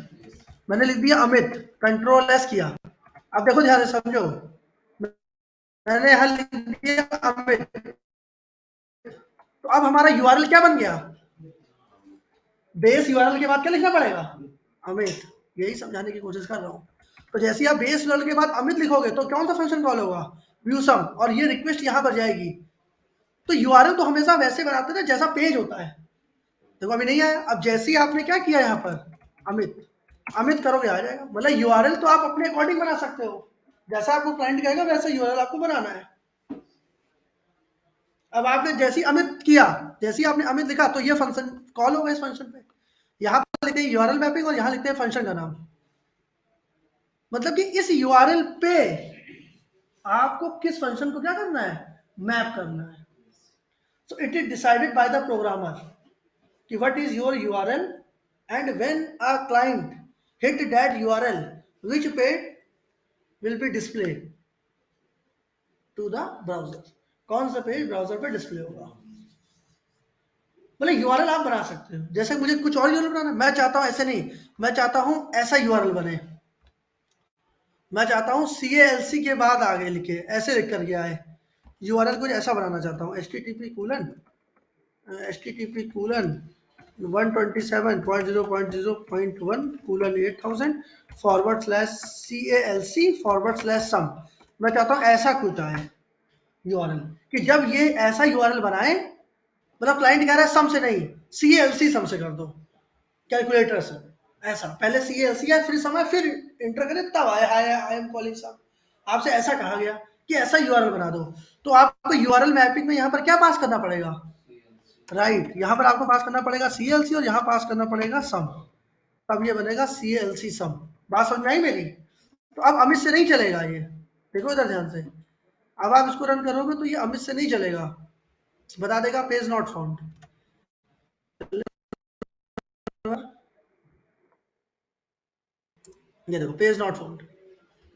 मैंने लिख दिया अमित, कंट्रोल एस किया। अब देखो ध्यान से समझो, मैंने यहाँ लिख दिया अमित, तो अब हमारा यूआरएल क्या बन गया, बेस यूआरएल के बाद क्या लिखना पड़ेगा, अमित। यही समझाने की कोशिश कर रहा हूँ। तो जैसे ही आप बेस यूआरएल के बाद अमित लिखोगे तो कौन सा फंक्शन कॉल होगा, व्यू सम, और ये रिक्वेस्ट यहाँ पर जाएगी। तो यूआरएल तो हमेशा वैसे बनाते हैं जैसा पेज होता है। देखो अभी नहीं आया, अब जैसे ही आपने क्या किया यहाँ पर अमित, अमित करोगे आ जाएगा। मतलब यूआरएल तो आप अपने अकॉर्डिंग बना सकते हो, जैसा आपको क्लाइंट कहेगा वैसा यूआरएल आपको बनाना है। अब आपने जैसे ही अमित किया, जैसे ही आपने अमित लिखा तो ये फंक्शन कॉल होगा इस फंक्शन पे। यहाँ पर लिखते हैं यूआरएल मैपिंग और यहाँ लिखते हैं फंक्शन का नाम। मतलब कि इस यूआरएल पे आपको किस फंक्शन को क्या करना है, मैप करना है। So it is decided by the programmer कि what is your URL, and when a client hit that URL, which page will be displayed to the browser, कौन सा पेज ब्राउजर पे डिस्प्ले होगा। मतलब यूआरएल आप बना सकते हो, जैसे मुझे कुछ और यूआरएल बनाना, मैं चाहता हूं ऐसे नहीं, मैं चाहता हूं ऐसा यूआरएल बने, मैं चाहता हूं CALC के बाद आगे लिखे, ऐसे लिख कर गया है यूआरएल, कुछ ऐसा बनाना चाहता हूं, http:// 127.0.0.1/8000/CALC/sum। मैं चाहता हूँ ऐसा कुछ आए यूआरएल, कि जब ये ऐसा यूआरएल बनाए, मतलब क्लाइंट कह रहा है सम से नहीं, CALC सम से कर दो, कैलकुलेटर से, ऐसा पहले CALC है फिर सम है, फिर इंटर करें तब आए हाय आई एम कॉलिंग सम। आपसे ऐसा कहा गया कि ऐसा यूआरएल बना दो, तो आपको यूआरएल मैपिंग में यहाँ पर क्या पास करना पड़ेगा, राइट, यहाँ पर आपको पास करना पड़ेगा CALC और यहाँ पास करना पड़ेगा सम, तब ये बनेगा CALC सम। बात समझ में आई मेरी। तो अब अमित से नहीं चलेगा ये, देखो इधर ध्यान से, अब आप इसको रन करोगे तो ये अमित से नहीं चलेगा, बता देगा पेज नॉट फाउंड। ये देखो पेज नॉट फाउंड।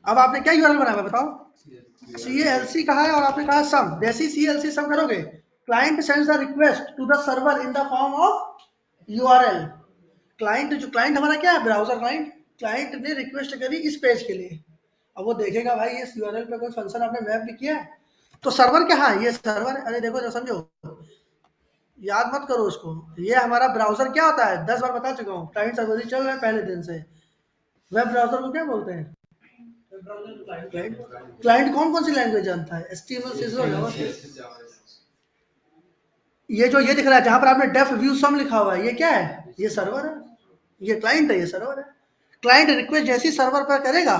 अब आपने क्या यूआरएल बनाया बताओ, CALC कहा है और आपने कहा सम। जैसे ही CALC सम करोगे, client sends the request to the server in the form of URL. Client, जो क्लाइंट हमारा क्या है, ब्राउजर क्लाइंट, क्लाइंट ने रिक्वेस्ट करी इस पेज के लिए। अब वो देखेगा भाई इस यूआरएल पे कोई फंक्शन आपने मैप भी किया है, तो सर्वर क्या है, ये सर्वर है। अरे देखो जो समझो, याद मत करो उसको, ये हमारा ब्राउजर क्या होता है, 10 बार बता चुका हूँ, क्लाइंट सर्वर चल रहा है पहले दिन से। वेब ब्राउजर को क्या बोलते हैं, क्लाइंट कौन कौन सी लैंग्वेज जानता है, HTML, CSS और जावास्क्रिप्ट। ये जो ये दिख रहा है जहां पर आपने डेफ व्यू सम लिखा हुआ है, ये क्या है, ये सर्वर है, ये क्लाइंट है, ये सर्वर है। क्लाइंट रिक्वेस्ट जैसी सर्वर पर करेगा,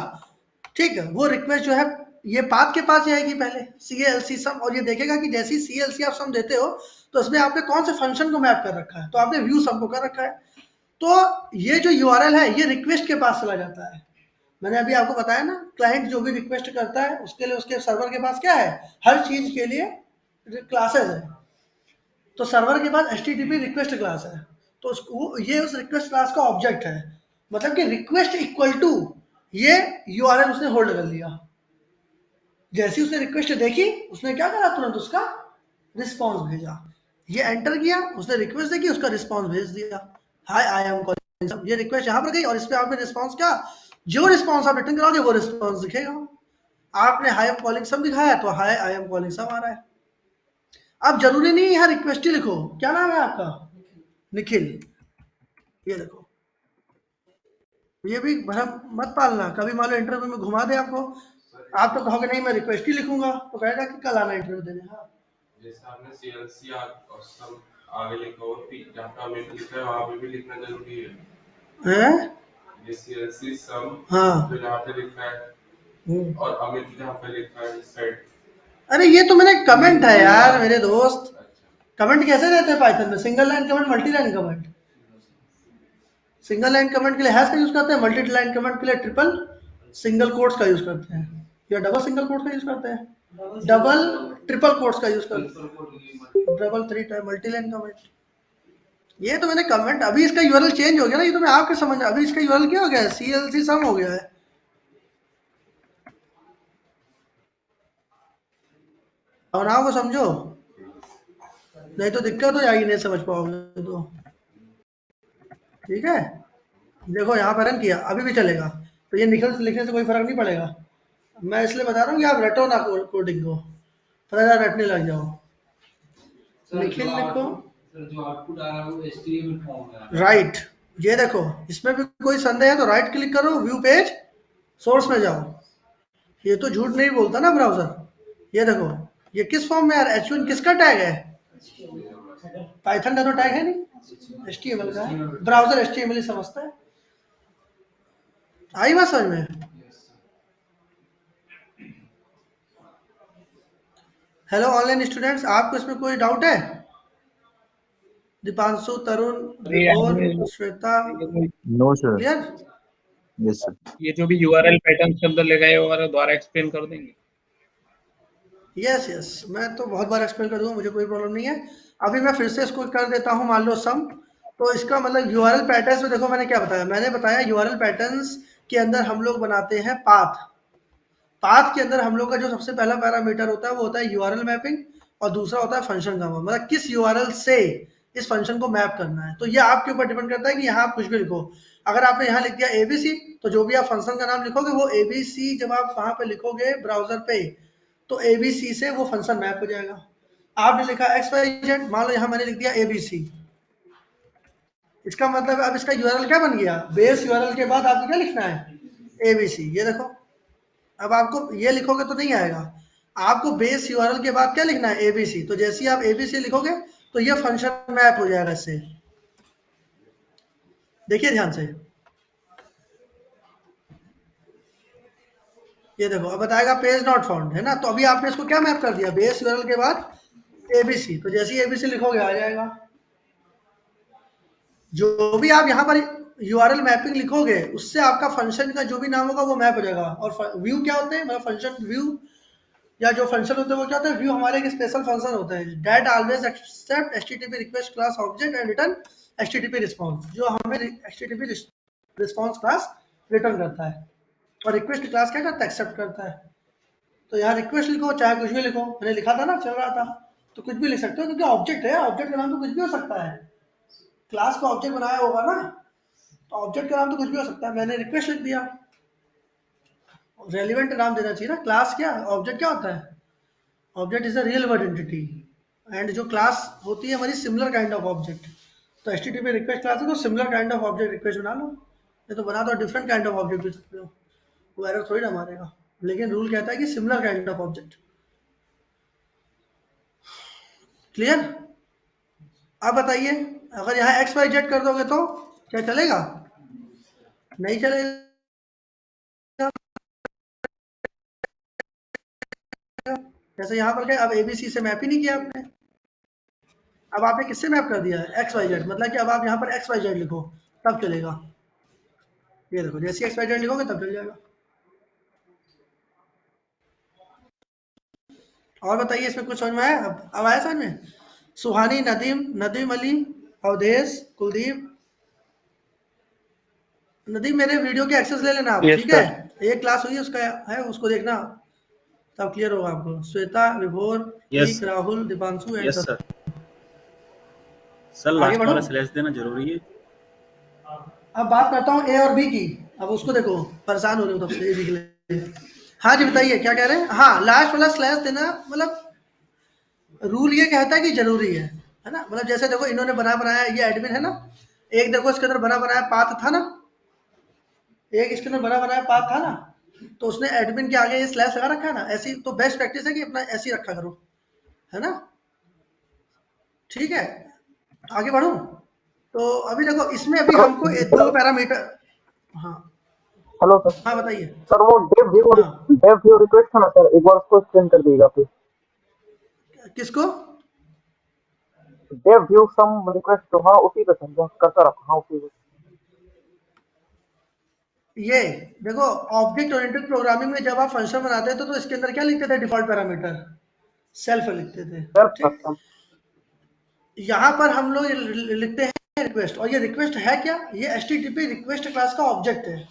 ठीक है, वो रिक्वेस्ट जो है ये पाथ के पास जाएगी पहले CALC सम, और ये देखेगा कि जैसी CALC आप सम देते हो तो इसमें आपने कौन से फंक्शन को मैप कर रखा है, तो आपने व्यू सम को कर रखा है। तो ये जो यूआरएल है ये रिक्वेस्ट के पास चला जाता है। मैंने अभी आपको बताया ना, क्लाइंट जो भी रिक्वेस्ट करता है उसके लिए उसके सर्वर के पास क्या है, हर चीज के लिए क्लासेस है। तो सर्वर के पास HTTP रिक्वेस्ट क्लास है, तो ये उस रिक्वेस्ट क्लास का ऑब्जेक्ट है। मतलब कि रिक्वेस्ट इक्वल टू ये यूआरएल उसने होल्ड कर लिया। जैसी उसने रिक्वेस्ट देखी, उसने क्या करा, तुरंत उसका रिस्पॉन्स भेजा। ये एंटर किया, उसने रिक्वेस्ट देखी, उसका रिस्पॉन्स भेज दिया, हाय आई एम कॉलिंग। ये रिक्वेस्ट यहाँ पर गई और इस पे आपने रिस्पॉन्स क्या, जो रिस्पॉन्स आप रिटर्न कराओगे वो रिस्पॉन्स दिखेगा। आपने हाई एम कॉलिंग सम दिखाया तो हाय आई एम कॉलिंग सम आ रहा है। अब जरूरी नहीं यहाँ रिक्वेस्ट ही लिखो, क्या नाम है आपका, निखिल। ये देखो, ये भी भ्रम मत पालना, कभी मान लो इंटरव्यू में घुमा दे आपको, आप तो कहोगे नहीं मैं रिक्वेस्ट ही लिखूंगा, तो कहेगा कि कल आना इंटरव्यू देने। हाँ, जैसे आपने CLC और सम आगे लिखा हो, जहाँ पे अमित लिखा है वहाँ पे भी लिखना जरूरी है। ये CLC सम, हाँ, तो जहाँ पे लिखा है और अमित जहाँ पे लिखा है सेट। अरे ये तो मैंने कमेंट है यार मेरे दोस्त। कमेंट कैसे रहते हैं पाइथन में, single line comment, multi line comment. Single line comment के लिए हैश का यूज करते हैं, मल्टी लाइन कमेंट के लिए ट्रिपल सिंगल कोट्स का यूज करते हैं या डबल सिंगल कोट्स का यूज करते हैं? डबल ट्रिपल कोट्स का यूज करते हैं, double three time multi line comment. ये तो मैंने कमेंट, अभी इसका यूआरएल चेंज हो गया ना, ये तो मैं आपके समझ, अभी इसका यूआरएल क्या हो गया है, सीएलसी सम हो गया है। भावनाओं को समझो, नहीं तो दिक्कत हो जाएगी, नहीं समझ पाओगे तो। ठीक है, देखो यहाँ पर रन किया, अभी भी चलेगा, तो ये निकल लिखने से कोई फर्क नहीं पड़ेगा। मैं इसलिए बता रहा हूँ कि आप रटो ना कोडिंग को, पता रटने लग जाओ। निखिल लिखो जो आउटपुट आ रहा है वो HTML फॉर्म में राइट, ये देखो इसमें भी कोई संदेह है तो राइट क्लिक करो, व्यू पेज, सोर्स में जाओ। ये तो झूठ नहीं बोलता ना ब्राउजर। ये देखो, ये किस फॉर्म में यार, H1 किसका टैग है? पाइथन का तो टैग है नहीं, HTML का है, ब्राउजर HTML ही समझता है। आई बात समझ में? हेलो ऑनलाइन स्टूडेंट्स, आपको इसमें कोई डाउट है? Deepanshu, Tarun, Vibhor, Shweta, no sir. Clear? Yes sir. ये जो भी यूआरएल पैटर्न के अंदर ले गए वगैरह दोबारा एक्सप्लेन कर देंगे? यस यस, मैं तो बहुत बार एक्सप्लेन कर दूंगा, मुझे कोई प्रॉब्लम नहीं है। अभी मैं फिर से इसको कर देता हूँ, मान लो सम। तो इसका मतलब यूआरएल पैटर्न्स में देखो मैंने क्या बताया, मैंने बताया यूआरएल पैटर्न्स के अंदर हम लोग बनाते हैं पाथ। पाथ के अंदर हम लोग का जो सबसे पहला पैरामीटर होता है वो होता है यूआरएल मैपिंग, और दूसरा होता है फंक्शन का नाम, मतलब किस यूआरएल से इस फंक्शन को मैप करना है। तो ये आपके ऊपर डिपेंड करता है कि यहाँ आप कुछ भी लिखो। अगर आपने यहाँ लिख दिया एबीसी, तो जो भी आप फंक्शन का नाम लिखोगे वो एबीसी, जब आप वहां पे लिखोगे ब्राउजर पे, तो एबीसी से वो फंक्शन मैप हो जाएगा। आपने लिखा एक्स वाई जेड, मान लो यहाँ मैंने लिख दिया एबीसी, इसका मतलब अब इसका यूआरएल क्या बन गया, बेस यूआरएल के बाद आपको क्या लिखना है, एबीसी। ये देखो, अब आपको ये लिखोगे तो नहीं आएगा, आपको बेस यूआरएल के बाद क्या लिखना है, एबीसी। तो जैसे ही आप एबीसी लिखोगे तो ये फंक्शन मैप हो जाएगा इससे। देखिए ध्यान से, ये देखो अब बताएगा पेज नॉट फाउंड, है ना। तो अभी आपने इसको क्या मैप कर दिया, बेस यूआरएल के बाद एबीसी। तो जैसे ही एबीसी लिखोगे आ जाएगा। जो भी आप यहाँ पर यूआरएल मैपिंग लिखोगे उससे आपका फंक्शन का जो भी नाम होगा वो मैप हो जाएगा। और व्यू क्या होते हैं, मतलब फंक्शन व्यू या जो फंक्शन होते हैं वो क्या होता है, व्यू हमारे एक स्पेशल फंक्शन होता है that always accept HTTP request class object and return HTTP response, जो हमें एचटीटीपी रिस्पांस क्लास रिटर्न करता है, और रिक्वेस्ट क्लास क्या करता है, एक्सेप्ट करता है। तो यहाँ रिक्वेस्ट लिखो चाहे कुछ भी लिखो, मैंने लिखा था ना, चल रहा था, तो कुछ भी लिख सकते हो क्योंकि ऑब्जेक्ट है, ऑब्जेक्ट का नाम तो कुछ भी हो सकता है, क्लास को ऑब्जेक्ट बनाया होगा ना, तो ऑब्जेक्ट का नाम तो कुछ भी हो सकता है। मैंने रिक्वेस्ट लिख दिया, रेलिवेंट नाम देना चाहिए ना, क्लास क्या ऑब्जेक्ट क्या होता है, object is a real word entity, and जो क्लास होती है हमारी सिमिलर काइंड ऑफ ऑब्जेक्ट। तो एचटीटीपी रिक्वेस्ट क्लास है तो similar kind of object request बना लो, ये तो बना दो डिफरेंट काइंड ऑफ ऑब्जेक्ट भी सकते हो, वो एरर थोड़ी ना मारेगा, लेकिन रूल कहता है कि similar kind of object. Clear? अब बताइए, अगर यहाँ एक्स वाई जेड कर दोगे तो क्या चलेगा, नहीं चलेगा। जैसे यहाँ पर क्या, अब एबीसी से मैप ही नहीं किया आपने, अब आपने किससे मैप कर दिया है, एक्स वाई जेड, मतलब कि अब आप यहाँ पर एक्स वाई जेड लिखो तब चलेगा। ये देखो जैसे एक्स वाई जेड लिखोगे तब चल जाएगा। और बताइए इसमें कुछ समझ में आया, अब आया समझ में? सुहानी, नदीम, नदीम अली, अवधेश, कुलदीप। नदीम मेरे वीडियो की एक्सेस ले लेना आप, यस ठीक है, सर। एक क्लास हुई उसका है, उसको देखना तब क्लियर होगा आपको। श्वेता, विभोर, यस ठीक, Rahul, Deepanshu and yes sir. Tarun. Sir आगे लास्ट बढ़ो, वाला स्लैश देना जरूरी है? अब बात करता हूँ ए और बी की। अब उसको देखो, परेशान हो रहे हो तब से ए बी के लिए। हाँ जी बताइए क्या कह रहे हैं। हाँ, लास्ट वाला स्लैश देना मतलब रूल ये कहता है कि जरूरी है ना। मतलब जैसे देखो इन्होंने बना बनाया, ये एडमिन है ना, एक देखो इसके अंदर बना बनाया पाथ था ना, एक इसके अंदर बना बनाया पाथ था ना, तो उसने एडमिन के आगे ये स्लैश लगा रखा है ना, ऐसी तो बेस्ट प्रैक्टिस है कि अपना ऐसी रखा करो, है ना। ठीक है, आगे बढ़ूं। तो अभी देखो इसमें अभी हमको दो पैरामीटर। हाँ हेलो सर। हाँ बताइए। सर वो हाँ, डेव व्यू रिक्वेस्ट था ना सर, एक बार उसको एक्सप्लेन कर दीजिएगा प्लीज। किसको? डेव व्यू सम रिक्वेस्ट, तो हाँ उसी पे सर, जहाँ करता रखो, हाँ उसी पे। ये देखो, ऑब्जेक्ट ओरिएंटेड प्रोग्रामिंग में जब आप फंक्शन बनाते थे तो इसके अंदर क्या लिखते थे? डिफॉल्ट पैरामीटर सेल्फ लिखते थे, ठीक। यहाँ पर हम लोग लिखते हैं रिक्वेस्ट, और ये रिक्वेस्ट है क्या? ये HTTP रिक्वेस्ट क्लास का ऑब्जेक्ट है।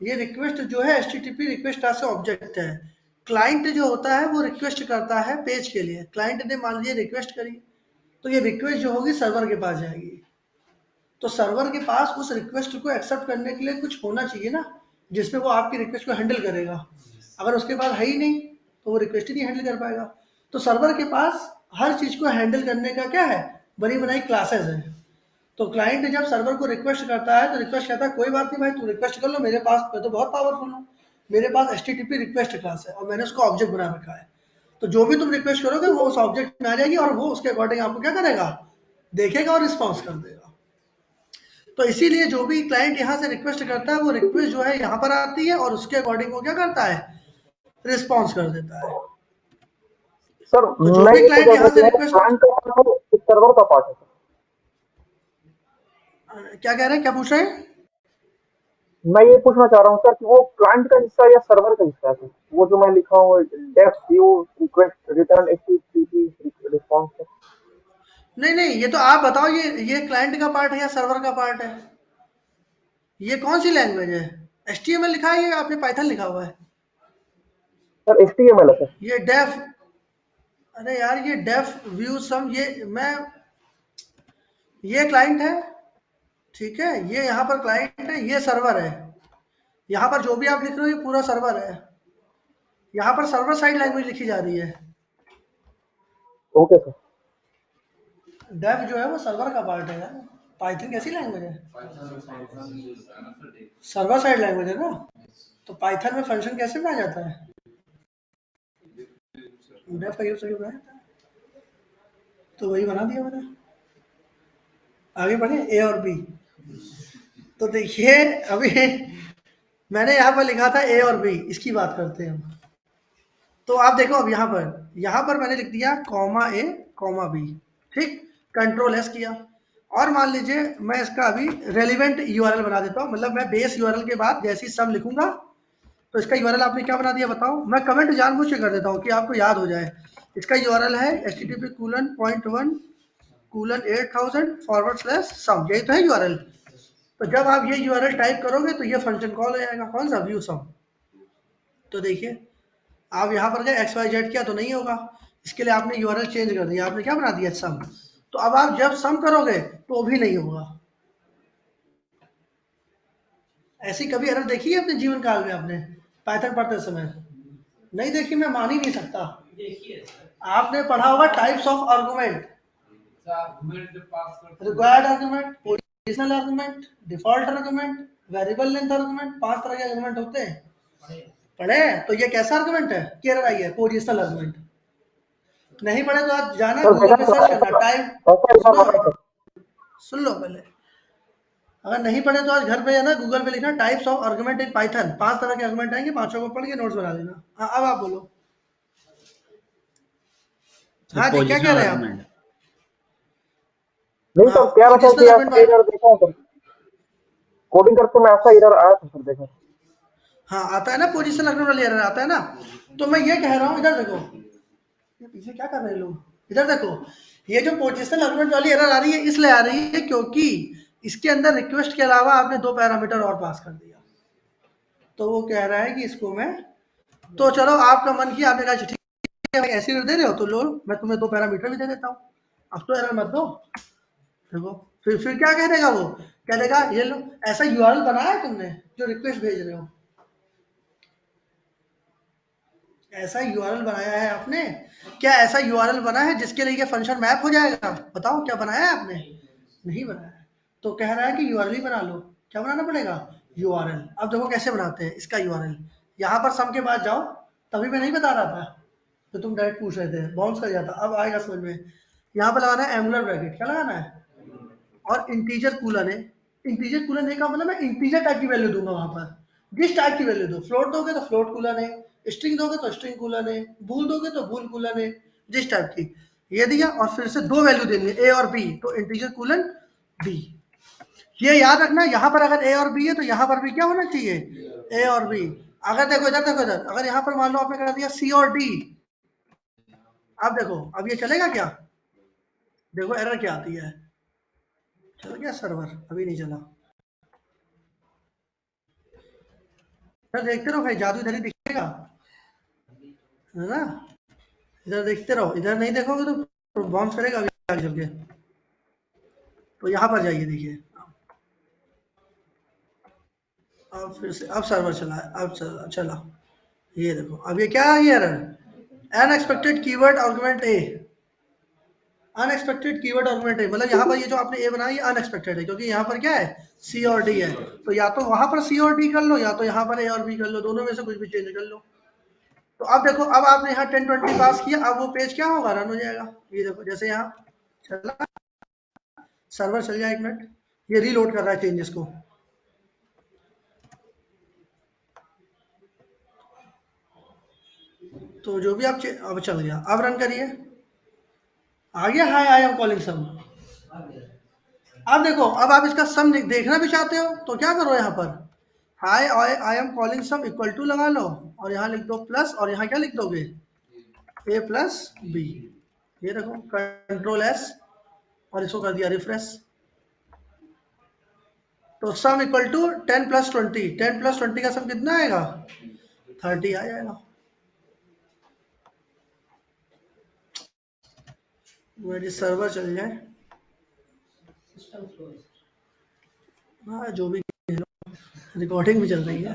ये रिक्वेस्ट जो है HTTP रिक्वेस्ट क्लास का ऑब्जेक्ट है। क्लाइंट जो होता है वो रिक्वेस्ट करता है पेज के लिए। क्लाइंट ने मान लीजिए रिक्वेस्ट करी, तो ये रिक्वेस्ट जो होगी सर्वर के पास जाएगी। तो सर्वर के पास उस रिक्वेस्ट को एक्सेप्ट करने के लिए कुछ होना चाहिए ना, जिसमें वो आपकी रिक्वेस्ट को हैंडल करेगा। अगर उसके पास है ही नहीं तो वो रिक्वेस्ट ही नहीं हैंडल कर पाएगा। तो सर्वर के पास हर चीज को हैंडल करने का क्या है? बनी बनाई क्लासेस है। तो क्लाइंट जब सर्वर को रिक्वेस्ट करता है तो रिक्वेस्ट कहता है कोई बात नहीं भाई, तू रिक्वेस्ट कर लो, मेरे पास, मैं तो बहुत पावरफुल हूँ, मेरे पास HTTP रिक्वेस्ट क्लास है और मैंने उसको ऑब्जेक्ट बना रखा है। तो जो भी तुम रिक्वेस्ट करोगे वो उस ऑब्जेक्ट में आ जाएगी और वो उसके अकॉर्डिंग आपको क्या करेगा? देखेगा और रिस्पॉन्स कर देगा। तो इसीलिए जो भी क्लाइंट यहाँ से रिक्वेस्ट करता है वो रिक्वेस्ट जो है यहाँ पर आती है और उसके अकॉर्डिंग वो क्या करता है? रिस्पॉन्स कर देता है। सर तो जो मैं भी ये क्लाइंट यहाँ से रिक्वेस्ट, क्लाइंट का पार्ट है, इस सर्वर का पार्ट है सर। क्या कह रहे हैं, क्या पूछ रहे हैं? मैं ये पूछना चाह रहा हूँ सर कि वो क्लाइंट का हिस्सा या सर्वर का हिस्सा है सर? वो जो मैं लिखा हूँ def view request return HTTP response है। नहीं नहीं, ये तो आप बताओ, ये क्लाइंट का पार्ट है या सर्वर का पार्ट है? ये कौन सी लैंग्वेज है? HTML लिखा है या आपने पाइथन लिखा हुआ है? सर HTML है सर। ये डेफ, अरे यार ये डेफ व्यू सम, ये क्लाइंट है, ठीक है। ये यहाँ पर क्लाइंट है, ये सर्वर है। यहाँ पर जो भी आप लिख रहे हो ये पूरा सर्वर है। यहाँ पर सर्वर साइड लैंग्वेज लिखी जा रही है। Okay sir. डेफ जो है वो सर्वर का पार्ट है यार। पाइथन कैसी लैंग्वेज है? सर्वर साइड लैंग्वेज है ना। तो पाइथन में फंक्शन कैसे बनाया जाता है? डेफ का यूज करके बनाया जाता है। तो वही बना दिया मैंने। आगे बढ़े, ए और बी। तो देखिए अभी मैंने यहाँ पर लिखा था ए और बी, इसकी बात करते हैं हम। तो आप देखो अब यहाँ पर मैंने लिख दिया कॉमा ए कॉमा बी, ठीक। कंट्रोल एस किया और मान लीजिए मैं इसका अभी रेलिवेंट यूआरएल बना देता हूँ। मतलब मैं बेस यूआरएल के बाद जैसे ही सम लिखूंगा तो इसका यूआरएल आपने क्या बना दिया बताओ? मैं कमेंट जानबूझ के कर देता हूँ कि आपको याद हो जाए। इसका यूआरएल है http://:8000/sum, यही तो है यूआरएल। तो जब आप ये यूआरएल टाइप करोगे तो ये फंक्शन कॉल हो जाएगा, कौन सा? व्यू सम। तो देखिए आप यहाँ पर गए XYZ किया तो नहीं होगा, इसके लिए आपने यूआरएल चेंज कर दिया, आपने क्या बना दिया? सम। तो अब आप जब सम करोगे तो भी नहीं होगा। ऐसी कभी एरर देखी है अपने जीवन काल में आपने पाइथन पढ़ते समय? नहीं देखी, मैं मान ही नहीं सकता। आपने पढ़ा होगा types of argument, required argument, positional argument, default argument, variable length argument, 5 तरह के आर्गुमेंट होते हैं, पढ़े? तो ये कैसा आर्गुमेंट है? क्या एरर आई है? Positional argument. नहीं पढ़े तो आप जाना गूगल पे सर्च करना टाइप, सुन लो पहले। अगर नहीं पढ़े तो आज घर पे जाना गूगल पे लिखना types of argument in Python, 5 तरह के आर्गुमेंट आएंगे, 5 को पढ़ के नोट्स बना लेना। हाँ अब आप बोलो। हाँ जी, क्या कह रहे हैं आप? नहीं सर, क्या रहा कि ऐसा एरर देखा है सर, कोडिंग करते में ऐसा एरर आया था सर, देखा। हाँ आता है ना, पोजीशन आर्गुमेंट वाली एरर आता है ना। तो मैं ये कह रहा हूँ, इधर देखो, ये पीछे क्या कर रहे हैं लोग, इधर देखो। ये जो पोजिशनल आर्गुमेंट वाली एरर आ रही है इसलिए आ रही है क्योंकि इसके अंदर रिक्वेस्ट के अलावा आपने 2 पैरामीटर और पास कर दिया। तो वो कह रहा है कि इसको मैं, तो चलो आपका मन किया, आपने कहा ठीक है भाई ऐसी एरर दे रहे हो तो लो, मैं तुम्हें 2 पैरामीटर भी दे देता हूँ, अब तो एरर मत दो। देखो फिर क्या कह देगा वो? कह देगा ये लो, ऐसा यूआरएल बनाया है तुमने जो रिक्वेस्ट भेज रहे हो? ऐसा यूआरएल बनाया है आपने? क्या ऐसा यूआरएल बना है जिसके लिए ये फंक्शन मैप हो जाएगा? बताओ क्या बनाया है आपने? नहीं बनाया है। तो कह रहा है कि यूआरएल ही बना लो। क्या बनाना पड़ेगा? यूआरएल। अब देखो कैसे बनाते हैं इसका यूआरएल। यहाँ पर सम के बाद जाओ, तभी मैं नहीं बता रहा था तो तुम डायरेक्ट पूछ रहे थे, बाउंस कर जाता। अब आएगा समझ में। यहाँ पर लगाना है एंगुलर ब्रैकेट। क्या लगाना है? और इंटीजर कूलन है। इंटीजर कूलन का मतलब मैं इंटीजर टाइप की वैल्यू दूंगा वहां पर, जिस टाइप की वैल्यू दो। फ्लोट दोगे तो फ्लोट कूलन है, स्ट्रिंग दोगे तो स्ट्रिंग कूलन है, बूल दोगे तो बूल कूलन है, जिस टाइप की। ये दिया और फिर से 2 वैल्यू देनी है, ए और बी, तो इंटीजर कूलन बी। ये याद रखना, यहाँ पर अगर ए और बी है तो यहाँ पर भी क्या होना चाहिए, ए और बी। अगर देखो इधर, देखो इधर, अगर यहाँ पर मान लो आपने कर दिया सी और डी, अब देखो अब ये चलेगा क्या, देखो एरर क्या आती है, चल गया सर्वर, अभी नहीं चला। इधर देखते रहो भाई, जादू इधर ही दिखेगा, है ना, इधर देखते रहो, इधर नहीं देखोगे तो बाउंस करेगा अभी आगे चल के। तो यहाँ पर जाइए, देखिए अब फिर से, अब सर्वर चला है, अब चला, ये देखो अब ये क्या है, ये एरर, अनएक्सपेक्टेड कीवर्ड आर्गुमेंट ए, अनएक्सपेक्टेड कीवर्ड आर्गुमेंट ए, मतलब यहाँ पर ये जो आपने ए बनाया ये अनएक्सपेक्टेड है, क्योंकि यहाँ पर क्या है, सी और डी है, तो या तो वहां पर सी और डी कर लो, या तो यहाँ पर ए और बी कर लो, दोनों में से कुछ भी चेंज कर लो। तो अब देखो, अब आपने यहाँ 1020 पास किया, अब वो पेज क्या होगा, रन हो जाएगा। ये देखो जैसे यहाँ चला, सर्वर चल जाए, 1 मिनट, ये रीलोड कर रहा है चेंजेस को। तो जो भी आप अब चल गया, अब रन करिए, आ गया हाय आई एम कॉलिंग सम। अब देखो, अब आप इसका सम देखना भी चाहते हो तो क्या करो, यहाँ पर hi I am calling sum equal to लगा लो, और यहाँ लिख दो प्लस, और यहाँ क्या लिख दोगे, ए प्लस बी। ये देखो कंट्रोल एस, और इसको कर दिया रिफ्रेश, तो sum equal to 10 plus 20, 10 plus 20 का सम कितना आएगा, 30 आ जाएगा। मेरी सर्वर चल जाए, हाँ जो भी, रिकॉर्डिंग भी चल रही है।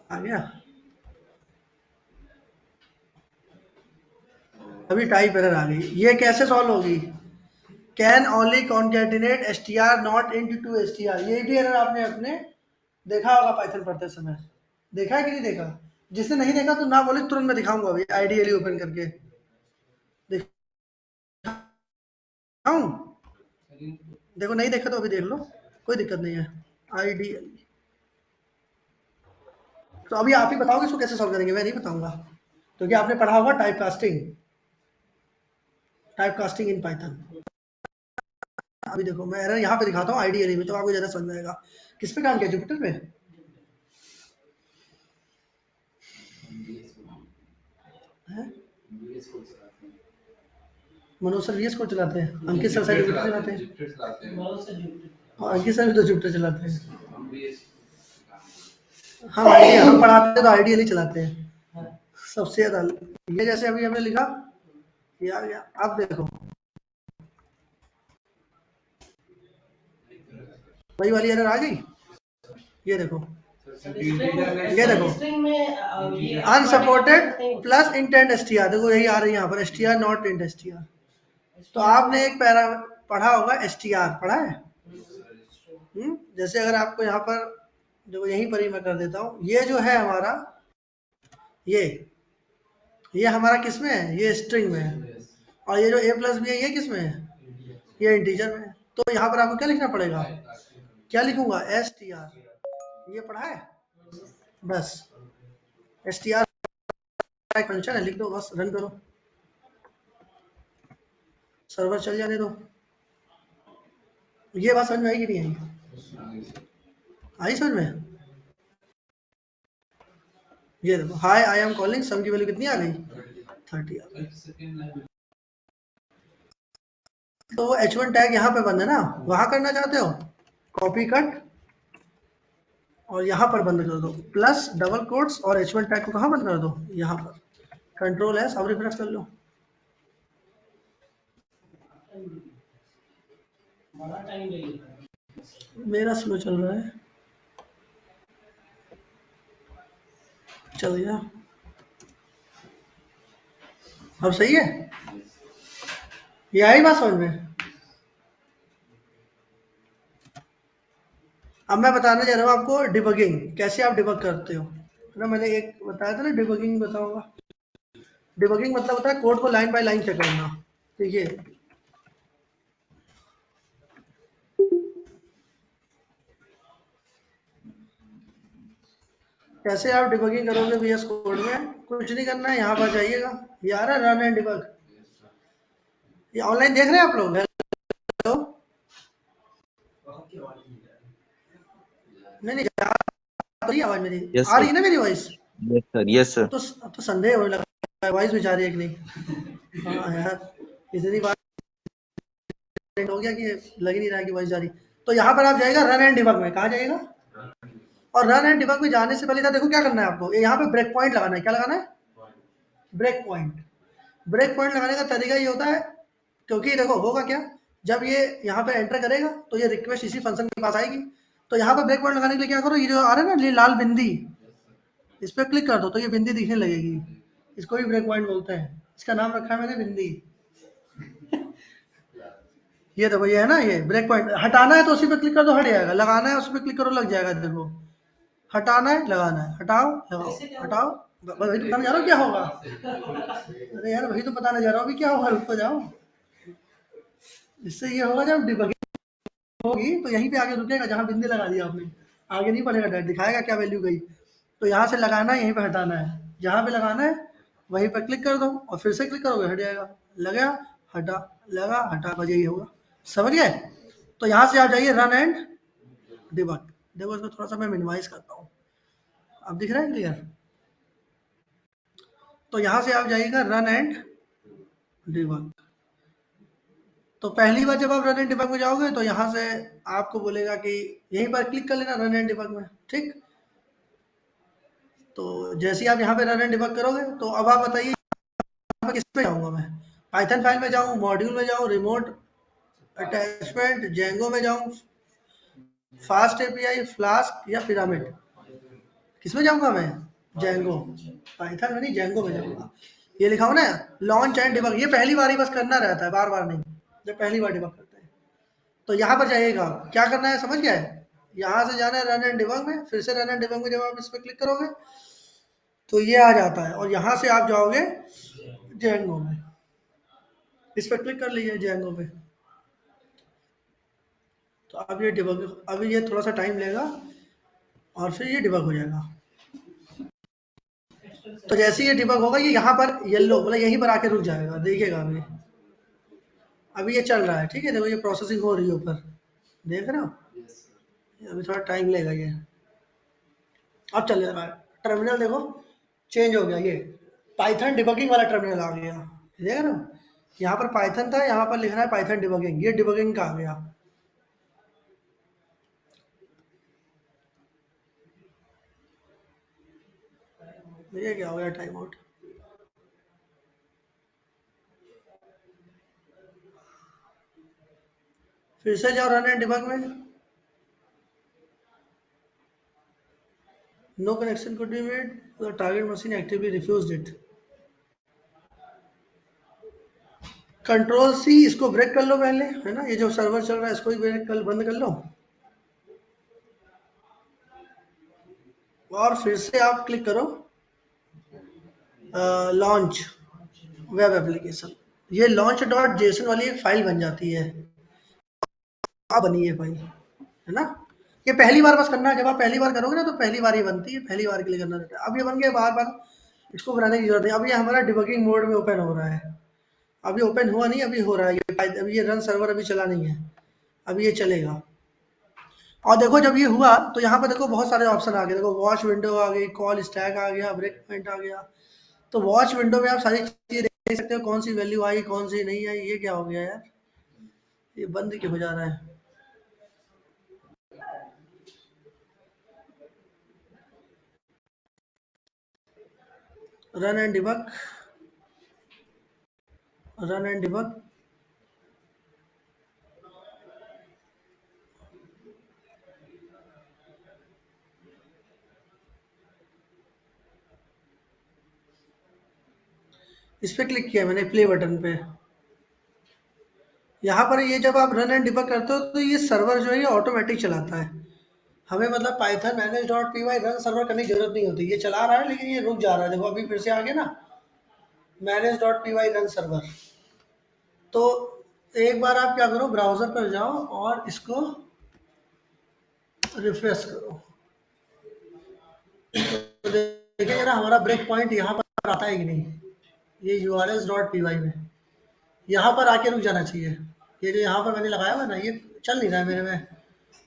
आ गया, अभी टाइप एरर आ गई, ये कैसे सॉल्व होगी, can only concatenate STR not into two STR, ये भी एरर आपने अपने देखा होगा पाइथन पढ़ते समय, देखा है कि नहीं देखा, जिसने नहीं देखा तो ना बोले, तुरंत मैं दिखाऊंगा अभी आईडीएली ओपन करके दिखाऊं, देखो नहीं देखा तो अभी देख लो, कोई दिक्कत नहीं है, आईडीएली। तो अभी आप ही बताओगे इसको कैसे सॉल्व करेंगे, मैं नहीं बताऊंगा, क्योंकि आपने पढ़ा होगा टाइप कास्टिंग इन पाइथन। अभी देखो मैं एरर यहाँ पे दिखाता हूँ आईडीएली में, तो आपको ज्यादा समझ में आएगा। किस पे काम किया, जुपिटर पे, मनोज सर वीएस कोड चलाते हैं, अंकित सर शायद जुपिटर चलाते हैं, और अंकित सर भी तो जुपिटर चलाते हैं। हम आईडिया, हम पढ़ाते तो आईडियली चलाते हैं सबसे ज्यादा। ये जैसे अभी हमने लिखा, ये आ गया, अब देखो वही वाली एरर आ गई, ये देखो, ये देखो अनसपोर्टेड प्लस इंटेंट एसटीआर, देखो यही आ रही है यहाँ पर, एसटीआर नॉट इंट एसटीआर। तो आपने एक पैरा पढ़ा होगा, एसटीआर पढ़ा है, जैसे अगर आपको यहाँ पर, देखो यहीं पर ही मैं कर देता हूँ, ये जो है हमारा, ये हमारा किस में है, ये स्ट्रिंग में है, और ये जो ए प्लस बी है ये किस में है, ये इंटीजर में है। तो यहाँ पर आपको क्या लिखना पड़ेगा, क्या लिखूंगा, एस टी आर, ये पढ़ा है, बस एस टी आर फंक्शन है, लिख दो बस, रन करो, सर्वर चल जाने दो। ये बात समझ में आई कि नहीं आई, आई समझ में, ये देखो हाय आई एम कॉलिंग सम की वैल्यू कितनी आ गई, 30 आ गई। तो H1 टैग यहाँ पे बंद है ना, वहां करना चाहते हो, कॉपी कट और यहाँ पर बंद कर दो, प्लस डबल कोट्स, और H1 टैग को कहाँ बंद कर दो, यहाँ पर, कंट्रोल एस, अब रिफ्रेश कर लो। मेरा स्लो चल रहा है, चल गया, अब सही है, ये आई बात समझ में। अब मैं बताने जा रहा हूँ आपको डिबगिंग, कैसे आप डिबग करते हो ना, मैंने एक बताया था ना, डिबगिंग बताऊंगा। डिबगिंग मतलब होता है कोड को लाइन बाय लाइन चेक करना, ठीक है। कैसे आप डिबगिंग करोगे VS कोड में, कुछ नहीं करना है, यहाँ पर जाइएगा, ये आ रहा है रन एंड डिबग, ये ऑनलाइन देख रहे हैं आप लोग? हेलो, नहीं नहीं, जा रही है आवाज मेरी? Yes, आ sir. रही है ना मेरी voice? Yes, sir. Yes, sir. अब तो संदेह होने लगा वॉइस भी जा रही है कि नहीं। हाँ यार, इतनी बार हो गया कि लग ही नहीं रहा है कि वॉइस जा रही। तो यहाँ पर आप जाइएगा रन एंड डिबग में। कहाँ जाइएगा? और रन एंड डिबग में जाने से पहले था, देखो क्या करना है आपको, यहाँ पे ब्रेक पॉइंट लगाना है। क्या लगाना है? Break point. ब्रेक पॉइंट लगाने का तरीका ये होता है, क्योंकि देखो होगा क्या, जब ये यहाँ पे एंटर करेगा तो ये रिक्वेस्ट इसी फंक्शन के पास आएगी। तो यहाँ पे ब्रेक पॉइंट लगाने के लिए क्या करो, ये जो आ रहा है ना, ये लाल बिंदी, इस पर क्लिक कर दो तो ये बिंदी दिखने लगेगी। इसको भी ब्रेक पॉइंट बोलते हैं। इसका नाम रखा है मैंने बिंदी। ये देखो, ये है ना, ये ब्रेक पॉइंट। हटाना है तो उसी पे क्लिक कर दो, हट जाएगा। लगाना है उसी पे क्लिक करो, लग जाएगा। देखो, हटाना है, लगाना है, हटाओ, लगाओ, हटाओ। वही तो बताने जा रहा हूँ क्या होगा। अरे यार, वही तो बताने जा रहा हूँ अभी क्या होगा, रुक तो जाओ। इससे ये होगा, जब डिबगिंग होगी तो यहीं पे आगे रुकेगा जहाँ बिंदी लगा दिया आपने। आगे नहीं बढ़ेगा, डायरेक्ट दिखाएगा क्या वैल्यू गई। तो यहाँ से लगाना है, यहीं पे हटाना है। जहाँ पे लगाना है वहीं पर क्लिक कर दो और फिर से क्लिक करोगे, हट जाएगा। लगा, हटा, लगा, हटा, बस यही होगा। समझ गए? तो यहाँ से आप जाइए रन एंड डिबग। देखो, इसको थोड़ा सा मैं मिनिमाइज करता हूँ। अब दिख रहा है क्लियर? तो यहाँ से आप जाइएगा रन एंड डिबग। तो पहली बार जब आप रन एंड डिबग में जाओगे तो यहाँ से आपको बोलेगा कि यहीं पर क्लिक कर लेना रन एंड डिबग में, ठीक। तो जैसे ही आप यहाँ पे रन एंड डिबग करोगे तो अब आप बताइए किस पे जाऊँगा मैं? पाइथन फाइल में जाऊँ, मॉड्यूल में जाऊँ, रिमोट अटैचमेंट, जेंगो में जाऊँ, फास्ट एपीआई, फ्लास्क या पिरामिड? किस में जाऊँगा मैं? जेंगो। पाइथन में नहीं, जेंगो में जाऊँगा। ये लिखा हो ना, लॉन्च एंड डिबग। ये पहली बार ही बस करना रहता है, बार बार नहीं, जब पहली बार डिबग करते हैं। तो यहाँ पर जाइएगा, क्या करना है समझ गए? यहाँ से जाना है रन एंड डिबग में। फिर से रन एंड डिबग में जब आप इस पर क्लिक करोगे तो ये आ जाता है, और यहाँ से आप जाओगे जेंगो में। इस पर क्लिक कर लीजिए जेंगो पे। तो अब ये डिबग, अभी ये थोड़ा सा टाइम लेगा और फिर ये डिबग हो जाएगा। तो जैसे ये डिबग होगा, ये यहाँ पर येलो मतलब यहीं पर आके रुक जाएगा, देखिएगा। अभी ये चल रहा है, ठीक है। देखो, ये प्रोसेसिंग हो रही है ऊपर, देख रहे हो? अभी थोड़ा टाइम लेगा ये। अब चल रहा है टर्मिनल, देखो चेंज हो गया। ये पाइथन डिबगिंग वाला टर्मिनल आ गया, देख रहे हो? यहाँ पर पाइथन था, यहाँ पर लिख रहा है पाइथन डिबगिंग। ये डिबगिंग का आ गया। ये क्या हो गया, टाइम आउट। फिर से जाओ रन एंड डिबग में। No connection could be made, the target machine actively refused it. Control C, इसको ब्रेक कर लो पहले, है ना? ये जो सर्वर चल रहा है इसको भी ब्रेक कर, बंद कर लो। और फिर से आप क्लिक करो लॉन्च वेब एप्लीकेशन। ये लॉन्च डॉट जेसन वाली एक फाइल बन जाती है। अब बनी है फाइल, है ना? ये पहली बार बस करना है। जब आप पहली बार करोगे ना तो पहली बार ही बनती है, पहली बार के लिए करना रहता है। अब ये बन गया, बार बार इसको बनाने की जरूरत नहीं। अब ये हमारा डिबगिंग मोड में ओपन हो रहा है। अभी ओपन हुआ नहीं, अभी हो रहा है ये। अभी ये रन सर्वर अभी चला नहीं है, अभी ये चलेगा। और देखो, जब ये हुआ तो यहाँ पे देखो बहुत सारे ऑप्शन आ गए। देखो, वॉच विंडो आ गई, कॉल स्टैक आ गया, ब्रेक पॉइंट आ गया। तो वॉच विंडो में आप सारी चीजें देख सकते हो, कौन सी वैल्यू आई, कौन सी नहीं आई। ये क्या हो गया यार, ये बंद क्यों हो जा रहा है? Run and debug, run and debug. इस पे क्लिक किया मैंने, प्ले बटन पे। यहाँ पर ये जब आप रन एंड डिबग करते हो तो ये सर्वर जो है ये ऑटोमेटिक चलाता है। हमें मतलब Python manage dot P Y run server करने की जरूरत नहीं होती। ये चला रहा है लेकिन ये रुक जा रहा है। देखो, अभी फिर से आ गया ना manage dot P Y run server. तो एक बार आप क्या करो, ब्राउजर पर जाओ और इसको रिफ्रेश करो। तो देखिए जरा हमारा ब्रेक पॉइंट यहाँ पर आता है कि नहीं, ये urls.py में। यहाँ पर आके रुक जाना चाहिए। ये जो यहाँ पर मैंने लगाया हुआ है ना, ये चल नहीं रहा है मेरे में,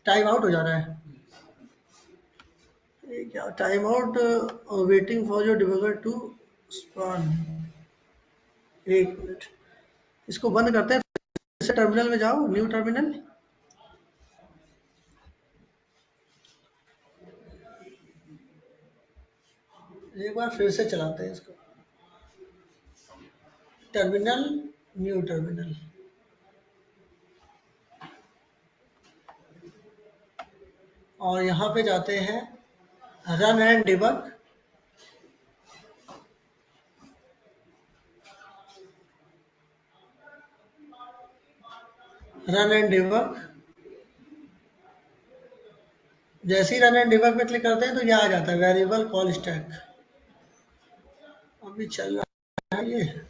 टाइम आउट हो जा रहा है। ये क्या time out, waiting for your debugger to spawn. एक मिनट, इसको बंद करते हैं। फिर से टर्मिनल में जाओ, न्यू टर्मिनल। एक बार फिर से चलाते हैं इसको, टर्मिनल, न्यू टर्मिनल। और यहाँ पे जाते हैं run and debug. Run and debug, जैसे ही रन एंड डिबग पे क्लिक करते हैं तो ये आ जाता है वेरिएबल कॉल स्टैक। अभी चल रहा है ये।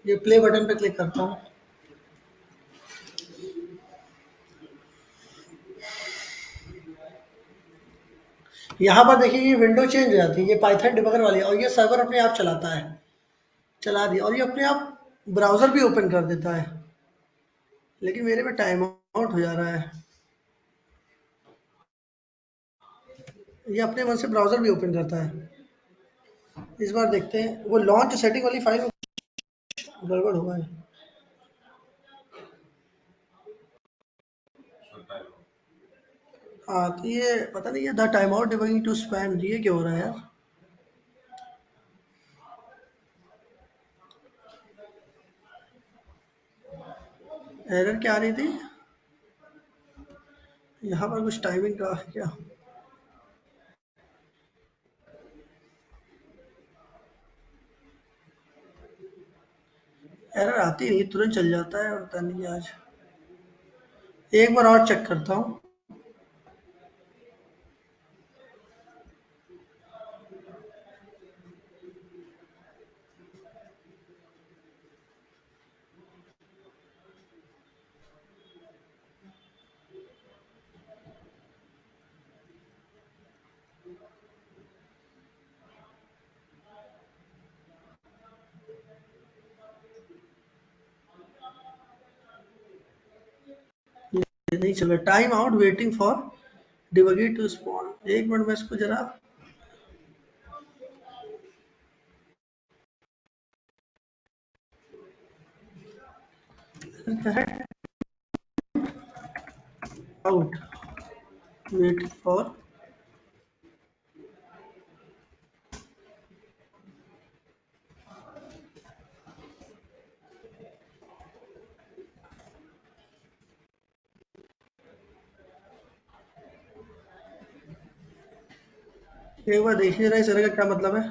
ये प्ले बटन पे क्लिक करता हूँ। यहाँ पर देखिए ये विंडो चेंज हो जाती है, ये पाइथन डिबगर वाली है, और ये सर्वर अपने आप चलाता है। चला दिया, और ये अपने आप ब्राउज़र भी ओपन कर देता है, लेकिन मेरे में टाइम आउट हो जा रहा है। ये अपने मन से ब्राउज़र भी ओपन करता है। इस बार देखते हैं, वो लॉन्च सेटिंग वाली फाइल में गड़बड़ हुआ है। हाँ, तो ये पता नहीं, ये the time out debugging to span, ये क्या हो रहा है यार। एरर क्या आ रही थी यहाँ पर, कुछ टाइमिंग का है क्या। एरर आती नहीं, तुरंत चल जाता है, पता नहीं आज। एक बार और चेक करता हूँ। ये नहीं चल रहा, time out waiting for debugging to spawn. एक मिनट में इसको जरा, आउट वेटिंग फॉर, एक बार देखिए जरा इस एरर का क्या मतलब है।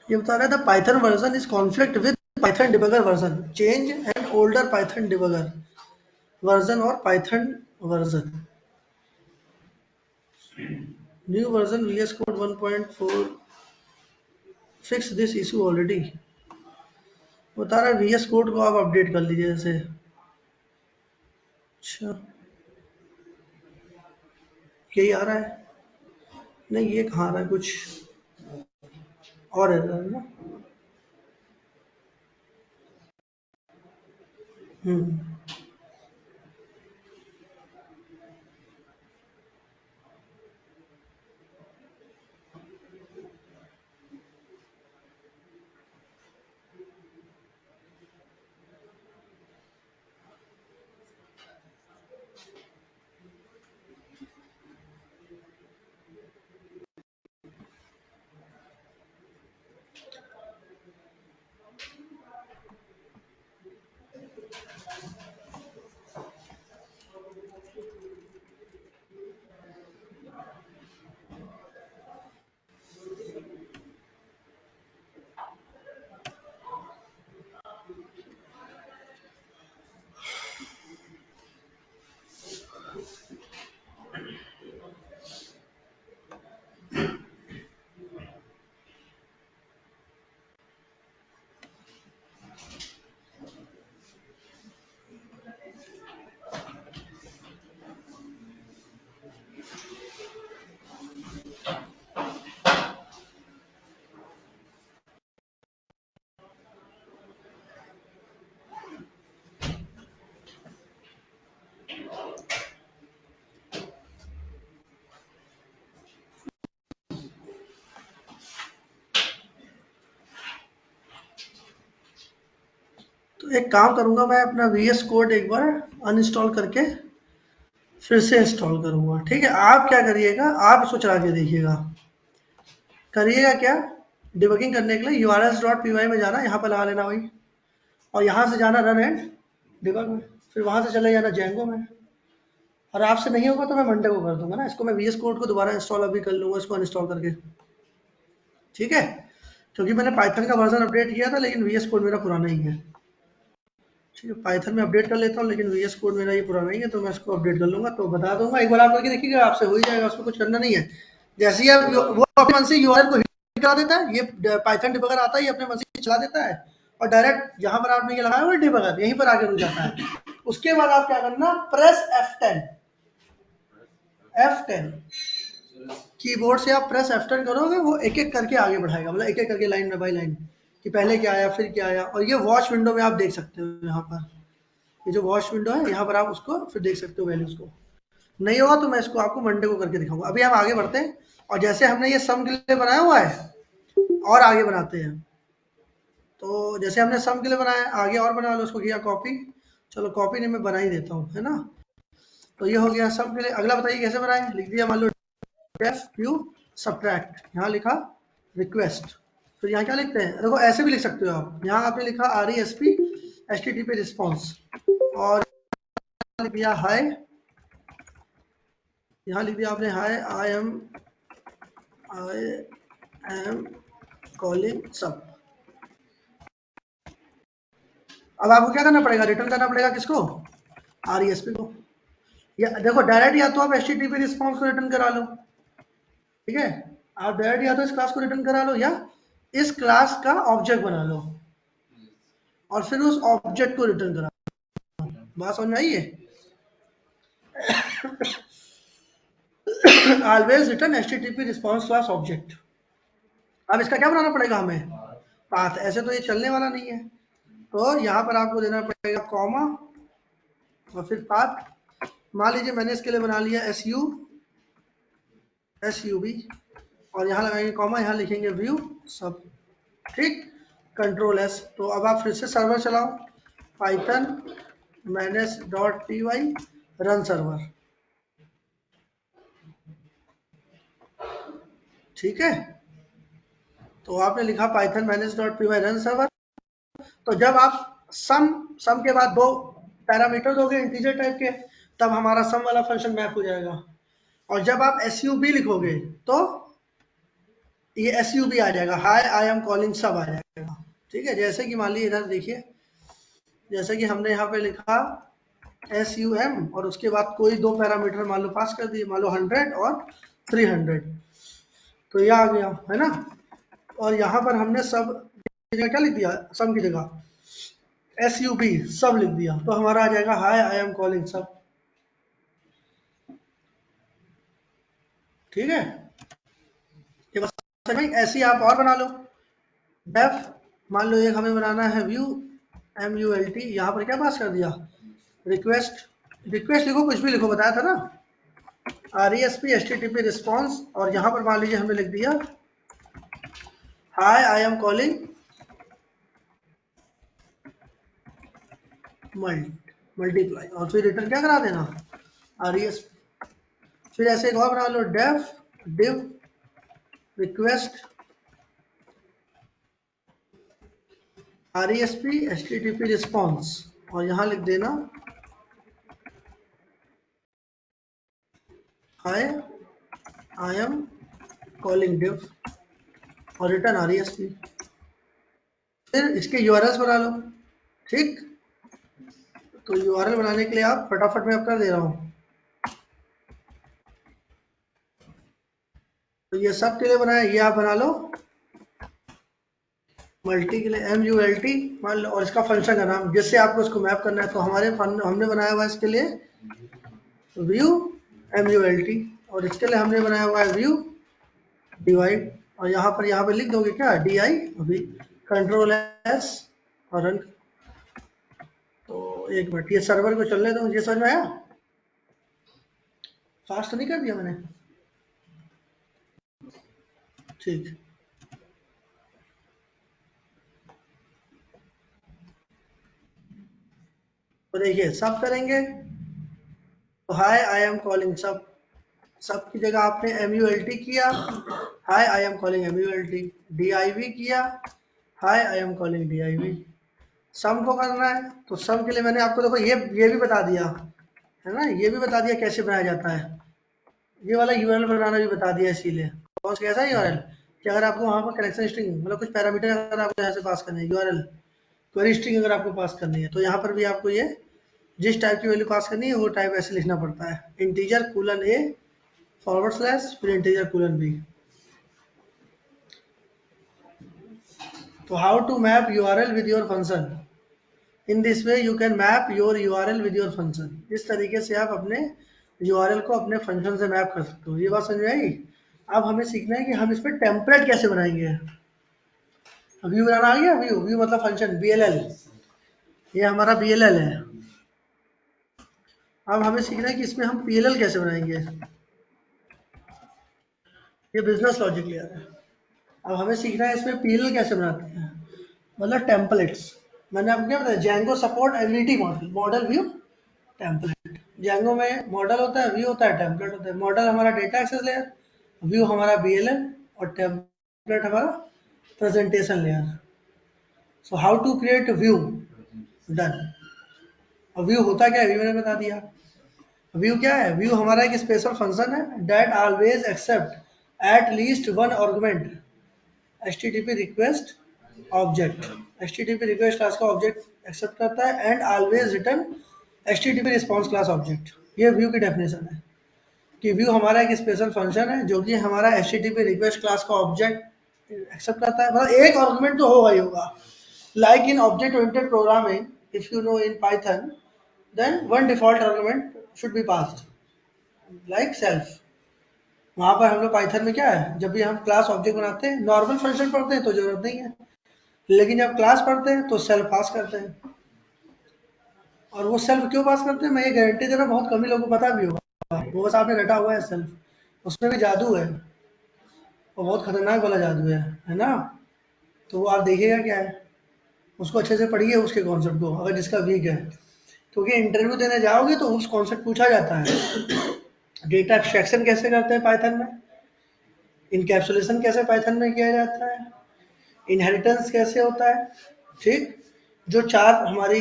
ये बता रहा था Python version is conflict with Python debugger version, change and older Python debugger version और Python version. New version VS Code 1.4 fix this issue already. बता रहा है VS Code को आप अपडेट कर लीजिए जैसे। अच्छा, यही आ रहा है। नहीं, ये कहाँ आ रहा है, कुछ और एरर है ना। हम्म, एक काम करूंगा, मैं अपना VS कोड एक बार अनइंस्टॉल करके फिर से इंस्टॉल करूंगा। ठीक है, आप क्या करिएगा, आप इसको चला के देखिएगा। करिएगा क्या, डिबगिंग करने के लिए urls.py में जाना, यहाँ पर लगा लेना वही, और यहाँ से जाना रन एंड डिबग में, फिर वहाँ से चले जाना जेंगो में। और आपसे नहीं होगा तो मैं मंडे को कर दूंगा ना इसको, मैं VS कोड को दोबारा इंस्टॉल अभी कर लूंगा इसको अनइंस्टॉल करके। ठीक है, क्योंकि मैंने पाइथन का वर्जन अपडेट किया था लेकिन VS कोड मेरा पुराना ही है। ठीक है, पाइथन में अपडेट कर लेता हूँ लेकिन VS कोड मेरा ये पुराना ही है, तो मैं इसको अपडेट कर लूंगा। तो बता दूंगा, एक बार आप करके देखिएगा, आपसे हो ही जाएगा, उसमें कुछ करना नहीं है। जैसे ही आप वो अपने मन से URL को हिट करा देता है, ये पाइथन डिबगर आता है, ये अपने मन से चला देता है और डायरेक्ट जहां पर आपने ये लगाया हुआ डिबगर यहीं पर आके रुक जाता है। उसके बाद आप क्या करना, प्रेस F10 कीबोर्ड से आप प्रेस F10 करोगे, वो एक एक करके आगे बढ़ाएगा, मतलब एक एक करके लाइन बाय लाइन कि पहले क्या आया फिर क्या आया। और ये वॉच विंडो में आप देख सकते हो, यहाँ पर ये जो वॉच विंडो है यहाँ पर आप उसको फिर देख सकते हो वैल्यूज को। नहीं होगा तो मैं इसको आपको मंडे को करके दिखाऊंगा। अभी हम आगे बढ़ते हैं, और जैसे हमने ये सम के लिए बनाया हुआ है और आगे बनाते हैं। तो जैसे हमने सम के लिए बनाया, आगे और बना लो, उसको किया कॉपी, चलो कॉपी नहीं मैं बना ही देता हूँ, है ना। तो ये हो गया सम के लिए। अगला बताइए कैसे बनाए, लिख दिया मान लो डेफ व्यू सब्ट्रैक्ट, यहाँ लिखा रिक्वेस्ट, फिर यहाँ क्या लिखते हैं, देखो ऐसे भी लिख सकते हो आप, यहाँ आपने लिखा RESP HTTP रिस्पॉन्स, और लिख दिया हाय, यहाँ लिख दिया आपने हाय आई एम कॉलिंग सब। अब आपको क्या करना पड़ेगा, रिटर्न करना पड़ेगा किसको, RESP को। या देखो डायरेक्ट या तो आप HTTP रिस्पॉन्स को रिटर्न करा लो, ठीक है, आप डायरेक्ट या तो इस क्लास को रिटर्न करा लो या इस क्लास का ऑब्जेक्ट बना लो और फिर उस ऑब्जेक्ट को रिटर्न करा लो। बात समझ में आई है। Always return HTTP response class object. अब इसका क्या बनाना पड़ेगा हमें, पाथ, ऐसे तो ये चलने वाला नहीं है, तो यहाँ पर आपको देना पड़ेगा कॉमा और फिर पाथ। मान लीजिए मैंने इसके लिए बना लिया SUB, और यहाँ लगाएंगे कॉमा, यहाँ लिखेंगे व्यू सब, ठीक, Ctrl+S। तो अब आप फिर से सर्वर चलाओ, पाइथन manage.py रन सर्वर, ठीक है। तो आपने लिखा पाइथन manage.py रन सर्वर। तो जब आप सम के बाद दो पैरामीटर दोगे इंटीजर टाइप के, तब हमारा सम वाला फंक्शन मैप हो जाएगा। और जब आप SUB लिखोगे तो ये SUB आ जाएगा, हाय आई एम कॉलिंग सब आ जाएगा। ठीक है, जैसे कि मान लीजिए इधर देखिए, जैसे कि हमने यहाँ पे लिखा SUM और उसके बाद कोई दो पैरामीटर मान लो पास कर दिए, मान लो 100 और 300, तो ये आ गया, है ना। और यहाँ पर हमने सब की जगह क्या लिख दिया, सम की जगह SUB सब लिख दिया, तो हमारा आ जाएगा हाय आई एम कॉलिंग सब। ठीक है, ये बस ऐसे ही आप और बना लो। डेफ मान लो एक हमें बनाना है व्यू MULT, यहाँ पर क्या पास कर दिया, रिक्वेस्ट लिखो, कुछ भी लिखो, बताया था ना, RESP HTTP रिस्पॉन्स, और यहाँ पर मान लीजिए हमने लिख दिया हाय आई एम कॉलिंग मल्टीप्लाई, और फिर रिटर्न क्या करा देना, RESP। फिर ऐसे एक और बना लो, def div request RESP HTTP response, और यहाँ लिख देना hi I am calling div और रिटर्न RESP। फिर इसके URLs बना लो, ठीक। तो URL बनाने के लिए आप फटाफट मैं अब कर दे रहा हूँ। तो ये सब के लिए बनाया, ये आप बना लो मल्टी के लिए MULT मान लो, और इसका फंक्शन का नाम जिससे आपको इसको मैप करना है। तो हमने बनाया हुआ है इसके लिए व्यू MULT, और इसके लिए हमने बनाया हुआ है व्यू डिवाइड, और यहाँ पर लिख दोगे क्या DIV, Ctrl+S और रन। तो एक मिनट, ये सर्वर को चलने दो, ये समझ में आया, फास्ट नहीं कर दिया मैंने, ठीक। तो देखिए सब करेंगे तो हाय आई एम कॉलिंग सब की जगह आपने MULT किया, hi I am calling MULT, DIV किया, hi I am calling DIV। Sum को करना है तो सम के लिए मैंने आपको देखो ये भी बता दिया है ना, ये भी बता दिया कैसे बनाया जाता है, ये वाला URL बनाना भी बता दिया। इसीलिए कौन सा कैसा URL कि अगर आपको वहाँ पर कनेक्शन स्ट्रिंग मतलब कुछ पैरामीटर अगर आपको यहाँ से पास करने हैं, URL क्वेरी स्ट्रिंग अगर आपको पास करनी है तो यहाँ पर भी आपको ये जिस टाइप की वैल्यू पास करनी है वो टाइप ऐसे लिखना पड़ता है, इंटीजर :a / फिर इंटीजर :b। तो how to map URL with your function, in this way you can map your URL with your function. इस तरीके से आप अपने URL को अपने फंक्शन से मैप कर सकते हो। ये बात समझ में आई? अब हमें सीखना है कि हम इस पर टेम्पलेट कैसे बनाएंगे। व्यू बनाना आ गया, व्यू मतलब फंक्शन BLL, ये हमारा BLL है। अब हमें सीखना है कि इसमें हम PLL कैसे बनाएंगे, ये बिजनेस लॉजिक लेयर है। अब हमें सीखना है इसमें PLL कैसे बनाते हैं, मतलब टेम्पलेट्स। मैंने आपको क्या बताया, Django support MVT model view template. Django में मॉडल होता है, व्यू होता है, टेम्पलेट होता है। मॉडल हमारा डेटा एक्सेस लेयर, व्यू हमारा BLL और टेम्पलेट हमारा presentation layer. So how to create view, done. अब व्यू होता क्या है, व्यू मैंने बता दिया। व्यू क्या है, व्यू हमारा एक स्पेशल फंक्शन है that always accept at least one argument HTTP request object. HTTP request class का ऑब्जेक्ट एक्सेप्ट करता है and always return HTTP response class object. ये व्यू की डेफिनेशन है कि व्यू हमारा एक स्पेशल फंक्शन है जो कि हमारा HTTP रिक्वेस्ट क्लास का ऑब्जेक्ट एक्सेप्ट करता है। मतलब एक आर्गुमेंट तो होगा ही होगा। Like in object oriented programming, if you know in Python, then one default argument should be passed like self। वहां पर हम लोग पाइथन में क्या है, जब भी हम क्लास ऑब्जेक्ट बनाते हैं, नॉर्मल फंक्शन पढ़ते हैं तो जरूरत नहीं है, लेकिन जब क्लास पढ़ते हैं तो सेल्फ पास करते हैं। और वो सेल्फ क्यों पास करते हैं, मैं ये गारंटी दे रहा हूँ बहुत कम ही लोगों को पता भी होगा। वो बस आपने रटा हुआ है सेल्फ, उसमें भी जादू है और बहुत खतरनाक वाला जादू है ना। तो वो आप देखिएगा क्या है, उसको अच्छे से पढ़िए उसके कॉन्सेप्ट को, अगर जिसका वीक है, क्योंकि इंटरव्यू देने जाओगे तो उस कॉन्सेप्ट पूछा जाता है। डेटा एक्सट्रैक्शन कैसे करते हैं पाइथन में, इनकैप्सुलेशन कैसे पाइथन में किया जाता है, इनहेरिटेंस कैसे होता है, ठीक। जो चार हमारी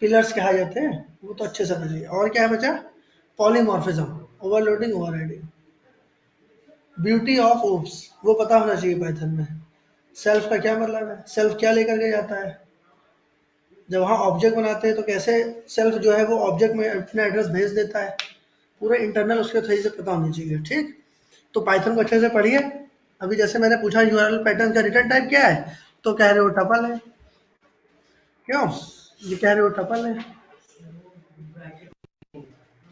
पिलर्स कहा जाते हैं वो तो अच्छे से समझिए। और क्या है बचा, polymorphism, overloading, overriding, beauty of OOPs, वो पता होना चाहिए पाइथन में। सेल्फ का क्या मतलब है, सेल्फ क्या लेकर के जाता है, जब वहाँ ऑब्जेक्ट बनाते हैं तो कैसे सेल्फ जो है वो ऑब्जेक्ट में अपना एड्रेस भेज देता है, पूरे इंटरनल उसके सही से पता होनी चाहिए, ठीक। तो पाइथन को अच्छे से पढ़िए। अभी जैसे मैंने पूछा URL पैटर्न का रिटर्न टाइप क्या है, तो कह रहे हो टपल है, क्यों, ये कह रहे हो टपल है।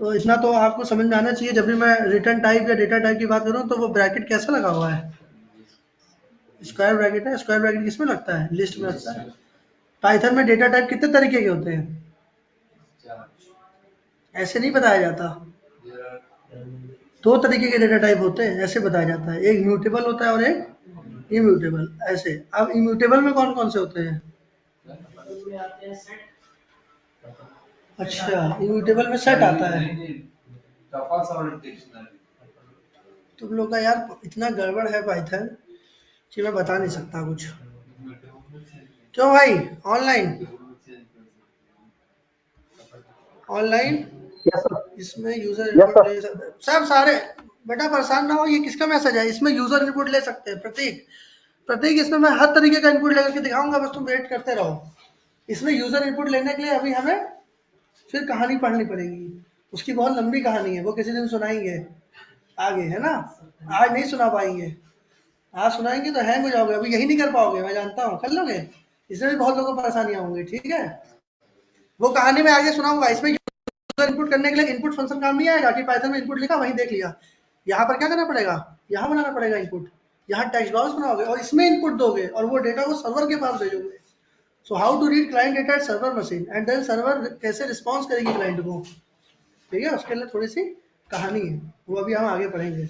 तो इतना तो आपको समझ में आना चाहिए, जब भी मैं रिटर्न टाइप या डेटा टाइप की बात करूँ तो वो ब्रैकेट कैसा लगा हुआ है, स्क्वायर ब्रैकेट है। स्क्वायर ब्रैकेट किसमें लगता है, लिस्ट में लगता है। पाइथन में डेटा टाइप कितने तरीके के होते हैं, ऐसे नहीं बताया जाता। दो तरीके के डेटा टाइप होते हैं, ऐसे बताया जाता है, एक म्यूटेबल होता है और एक इम्यूटेबल, ऐसे। अब इम्यूटेबल में कौन कौन से होते हैं, अच्छा इम्यूटेबल में सेट आता है। तुम लोग का यार इतना गड़बड़ है पाइथन कि मैं बता नहीं सकता कुछ। क्यों भाई, ऑनलाइन यस सर, इसमें यूजर यस इनपुट सर। ले सकते हैं सब सारे। बेटा परेशान ना हो, ये किसका मैसेज है, इसमें यूजर इनपुट ले सकते हैं प्रतीक इसमें मैं हर तरीके का इनपुट लेकर के दिखाऊंगा, बस तुम वेट करते रहो। इसमें यूजर इनपुट लेने के लिए अभी हमें फिर कहानी पढ़नी पड़ेगी, उसकी बहुत लंबी कहानी है, वो किसी दिन सुनाएंगे आगे, है ना। आज नहीं सुना पाएंगे, आज सुनाएंगे तो हैंग हो जाओगे, अभी यही नहीं कर पाओगे, मैं जानता हूँ, कर लोगे। इसमें भी बहुत लोगों को परेशानियां होंगी, ठीक है। वो कहानी मैं आगे सुनाऊंगा। इसमें इनपुट करने के लिए इनपुट फंक्शन काम नहीं आएगा कि पाइथन में इनपुट लिखा वहीं देख लिया। यहाँ पर क्या करना पड़ेगा, यहाँ बनाना पड़ेगा इनपुट, यहाँ टेक्स्ट बॉक्स बनाओगे और इसमें इनपुट दोगे और वो डेटा को सर्वर के पास भेजोगे। So how to read client data at server machine and then server कैसे रिस्पॉन्स करेगी क्लाइंट को, ठीक है। उसके लिए थोड़ी सी कहानी है, वो अभी हम आगे पढ़ेंगे।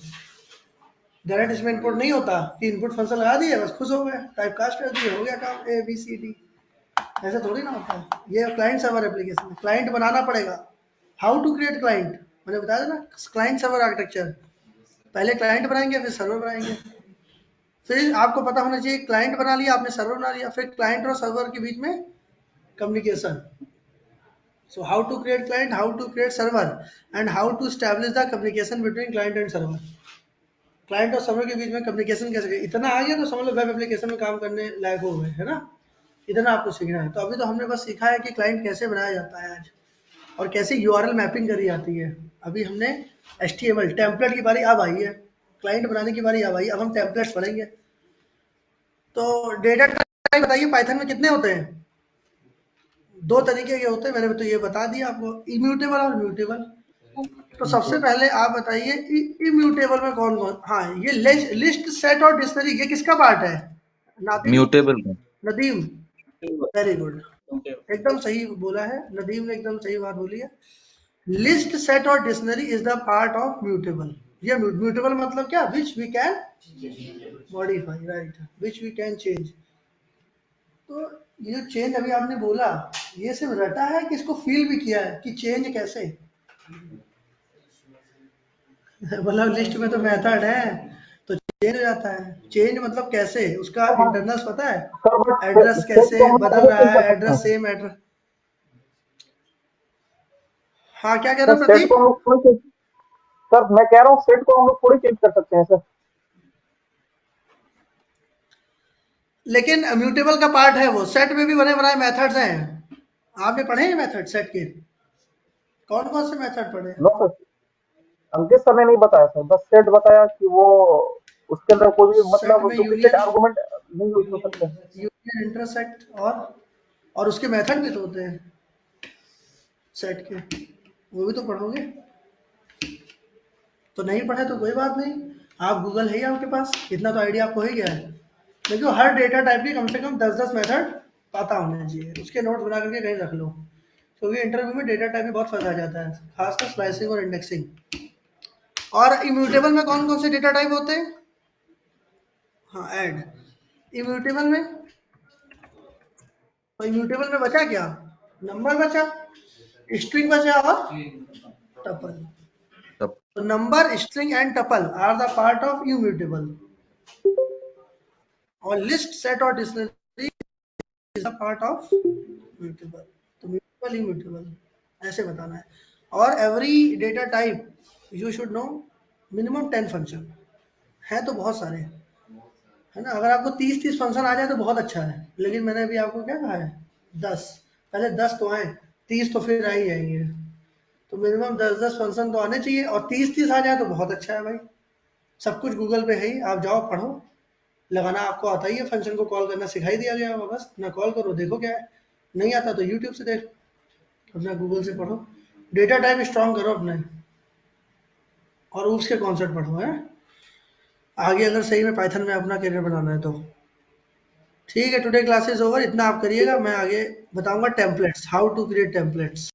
डायरेक्ट इसमें इनपुट नहीं होता कि इनपुट फंक्शन लगा दिए बस खुश हो गए, टाइप कास्ट कर दिए, हो गया काम, ABCD। ऐसे थोड़ी ना होता है। ये क्लाइंट सर्वर एप्लीकेशन है, क्लाइंट बनाना पड़ेगा। हाउ टू क्रिएट क्लाइंट, मैंने बताया था ना, क्लाइंट सर्वर आर्किटेक्चर। पहले क्लाइंट बनाएंगे, फिर सर्वर बनाएंगे। फिर आपको पता होना चाहिए, क्लाइंट बना लिया आपने, सर्वर बना लिया, फिर क्लाइंट और सर्वर के बीच में communication. So how to create client, how to create server, and how to establish the communication between client and server. Client और सर्वर के बीच में कम्युनिकेशन कैसे करें, इतना आ गया तो समझ लो वेब एप्लीकेशन में काम करने लायक हो गए, है ना। इतना आपको सीखना है। तो अभी तो हमने बस सीखा है कि क्लाइंट कैसे बनाया जाता है आज, और कैसे यूआरएल मैपिंग करी जाती है। अभी हमने एचटीएमएल टेम्पलेट की बारी अब आई है, क्लाइंट बनाने की बारी अब आई। अब हम टेम्पलेट्स पढ़ेंगे। तो डेटा टाइप बताइए पाइथन में कितने होते हैं? 2 तरीके के होते हैं, मैंने तो ये बता दिया आपको, इम्यूटेबल और म्यूटेबल। तो सबसे पहले आप बताइए इम्यूटेबल में कौन कौन। हाँ, ये लिस्ट, सेट और डिक्शनरी, ये किसका पार्ट है? म्यूटेबल में। नदीम, वेरी गुड, एकदम सही बोला है नदीम ने, एकदम सही बात बोली है। लिस्ट, सेट और dictionary is the part of mutable. ये म्यूटेबल मतलब क्या? Which we can modify, right, which we can change. तो ये चेंज अभी आपने बोला, ये सिर्फ रटा है कि इसको फील भी किया है कि चेंज कैसे? मतलब लिस्ट में तो मेथड है, तो चेंज हो जाता है। चेंज मतलब कैसे, उसका इंटरनल्स पता है? सर बट एड्रेस सेट कैसे को हम बदल लोग रहा कैसे है, चेंज कर एड्रेस सकते हैं? Same address. हाँ, क्या कह सर रहे हो सेट प्रतीक? को हम लोग थोड़ी चेंज, सर मैं कह रहा हूँ सेट को हम लोग थोड़ी चेंज कर सकते हैं सर। लेकिन म्यूटेबल का पार्ट है वो, सेट में भी बने बनाए मेथड्स हैं। आपने पढ़े हैं मेथड सेट के? कौन कौन से मेथड पढ़े? नो सर, अंकित सर ने नहीं बताया सर, बस सेट बताया कि वो उसके अंदर कोई भी सेट मतलब में डुप्लीकेट यूनियन, आर्गुमेंट नहीं यूज हो सकते हैं। यूनियन, इंटरसेक्ट, और उसके मेथड भी तो होते हैं सेट के, वो भी तो पढ़ोगे। तो नहीं पढ़े तो कोई बात नहीं, आप गूगल है ही आपके पास, इतना तो आइडिया आपको ही गया है। देखो हर डेटा टाइप की कम से कम 10-10 मेथड पता होने चाहिए, उसके नोट्स बना करके कहीं रख लो, क्योंकि इंटरव्यू में डेटा टाइप में बहुत फंसा जाता है, खासकर स्लाइसिंग और इंडेक्सिंग। और इम्यूटेबल में कौन कौन से डेटा टाइप होते हैं? हाँ, ऐड। इम्यूटेबल में, तो इम्यूटेबल में बचा क्या? नंबर बचा, स्ट्रिंग बचा, और टपल। तब तो number, string and tuple are the part of immutable, और लिस्ट, सेट और dictionary is the part of mutable. तो म्यूटेबल, इम्यूटेबल ऐसे बताना है। और every data type you should know minimum 10 function है, तो बहुत सारे, है ना। अगर आपको 30-30 फंक्शन आ जाए तो बहुत अच्छा है, लेकिन मैंने अभी आपको क्या कहा है, 10। पहले 10 तो आए, 30 तो फिर आ ही जाएंगे। तो मिनिमम 10-10 फंक्शन तो आने चाहिए, और 30-30 आ जाए तो बहुत अच्छा है भाई। सब कुछ गूगल पे है ही, आप जाओ पढ़ो, लगाना आपको आता ही है, फंक्शन को कॉल करना सिखाई दिया गया होगा, बस ना कॉल करो, देखो क्या है। नहीं आता तो यूट्यूब से देखो, अपना गूगल से पढ़ो, डेटा टाइप स्ट्रॉन्ग करो अपने, और उसके कॉन्सेप्ट पढ़ो, है आगे अगर सही में पाइथन में अपना करियर बनाना है तो। ठीक है, टुडे क्लासेस ओवर, इतना आप करिएगा, मैं आगे बताऊंगा templates, how to create templates.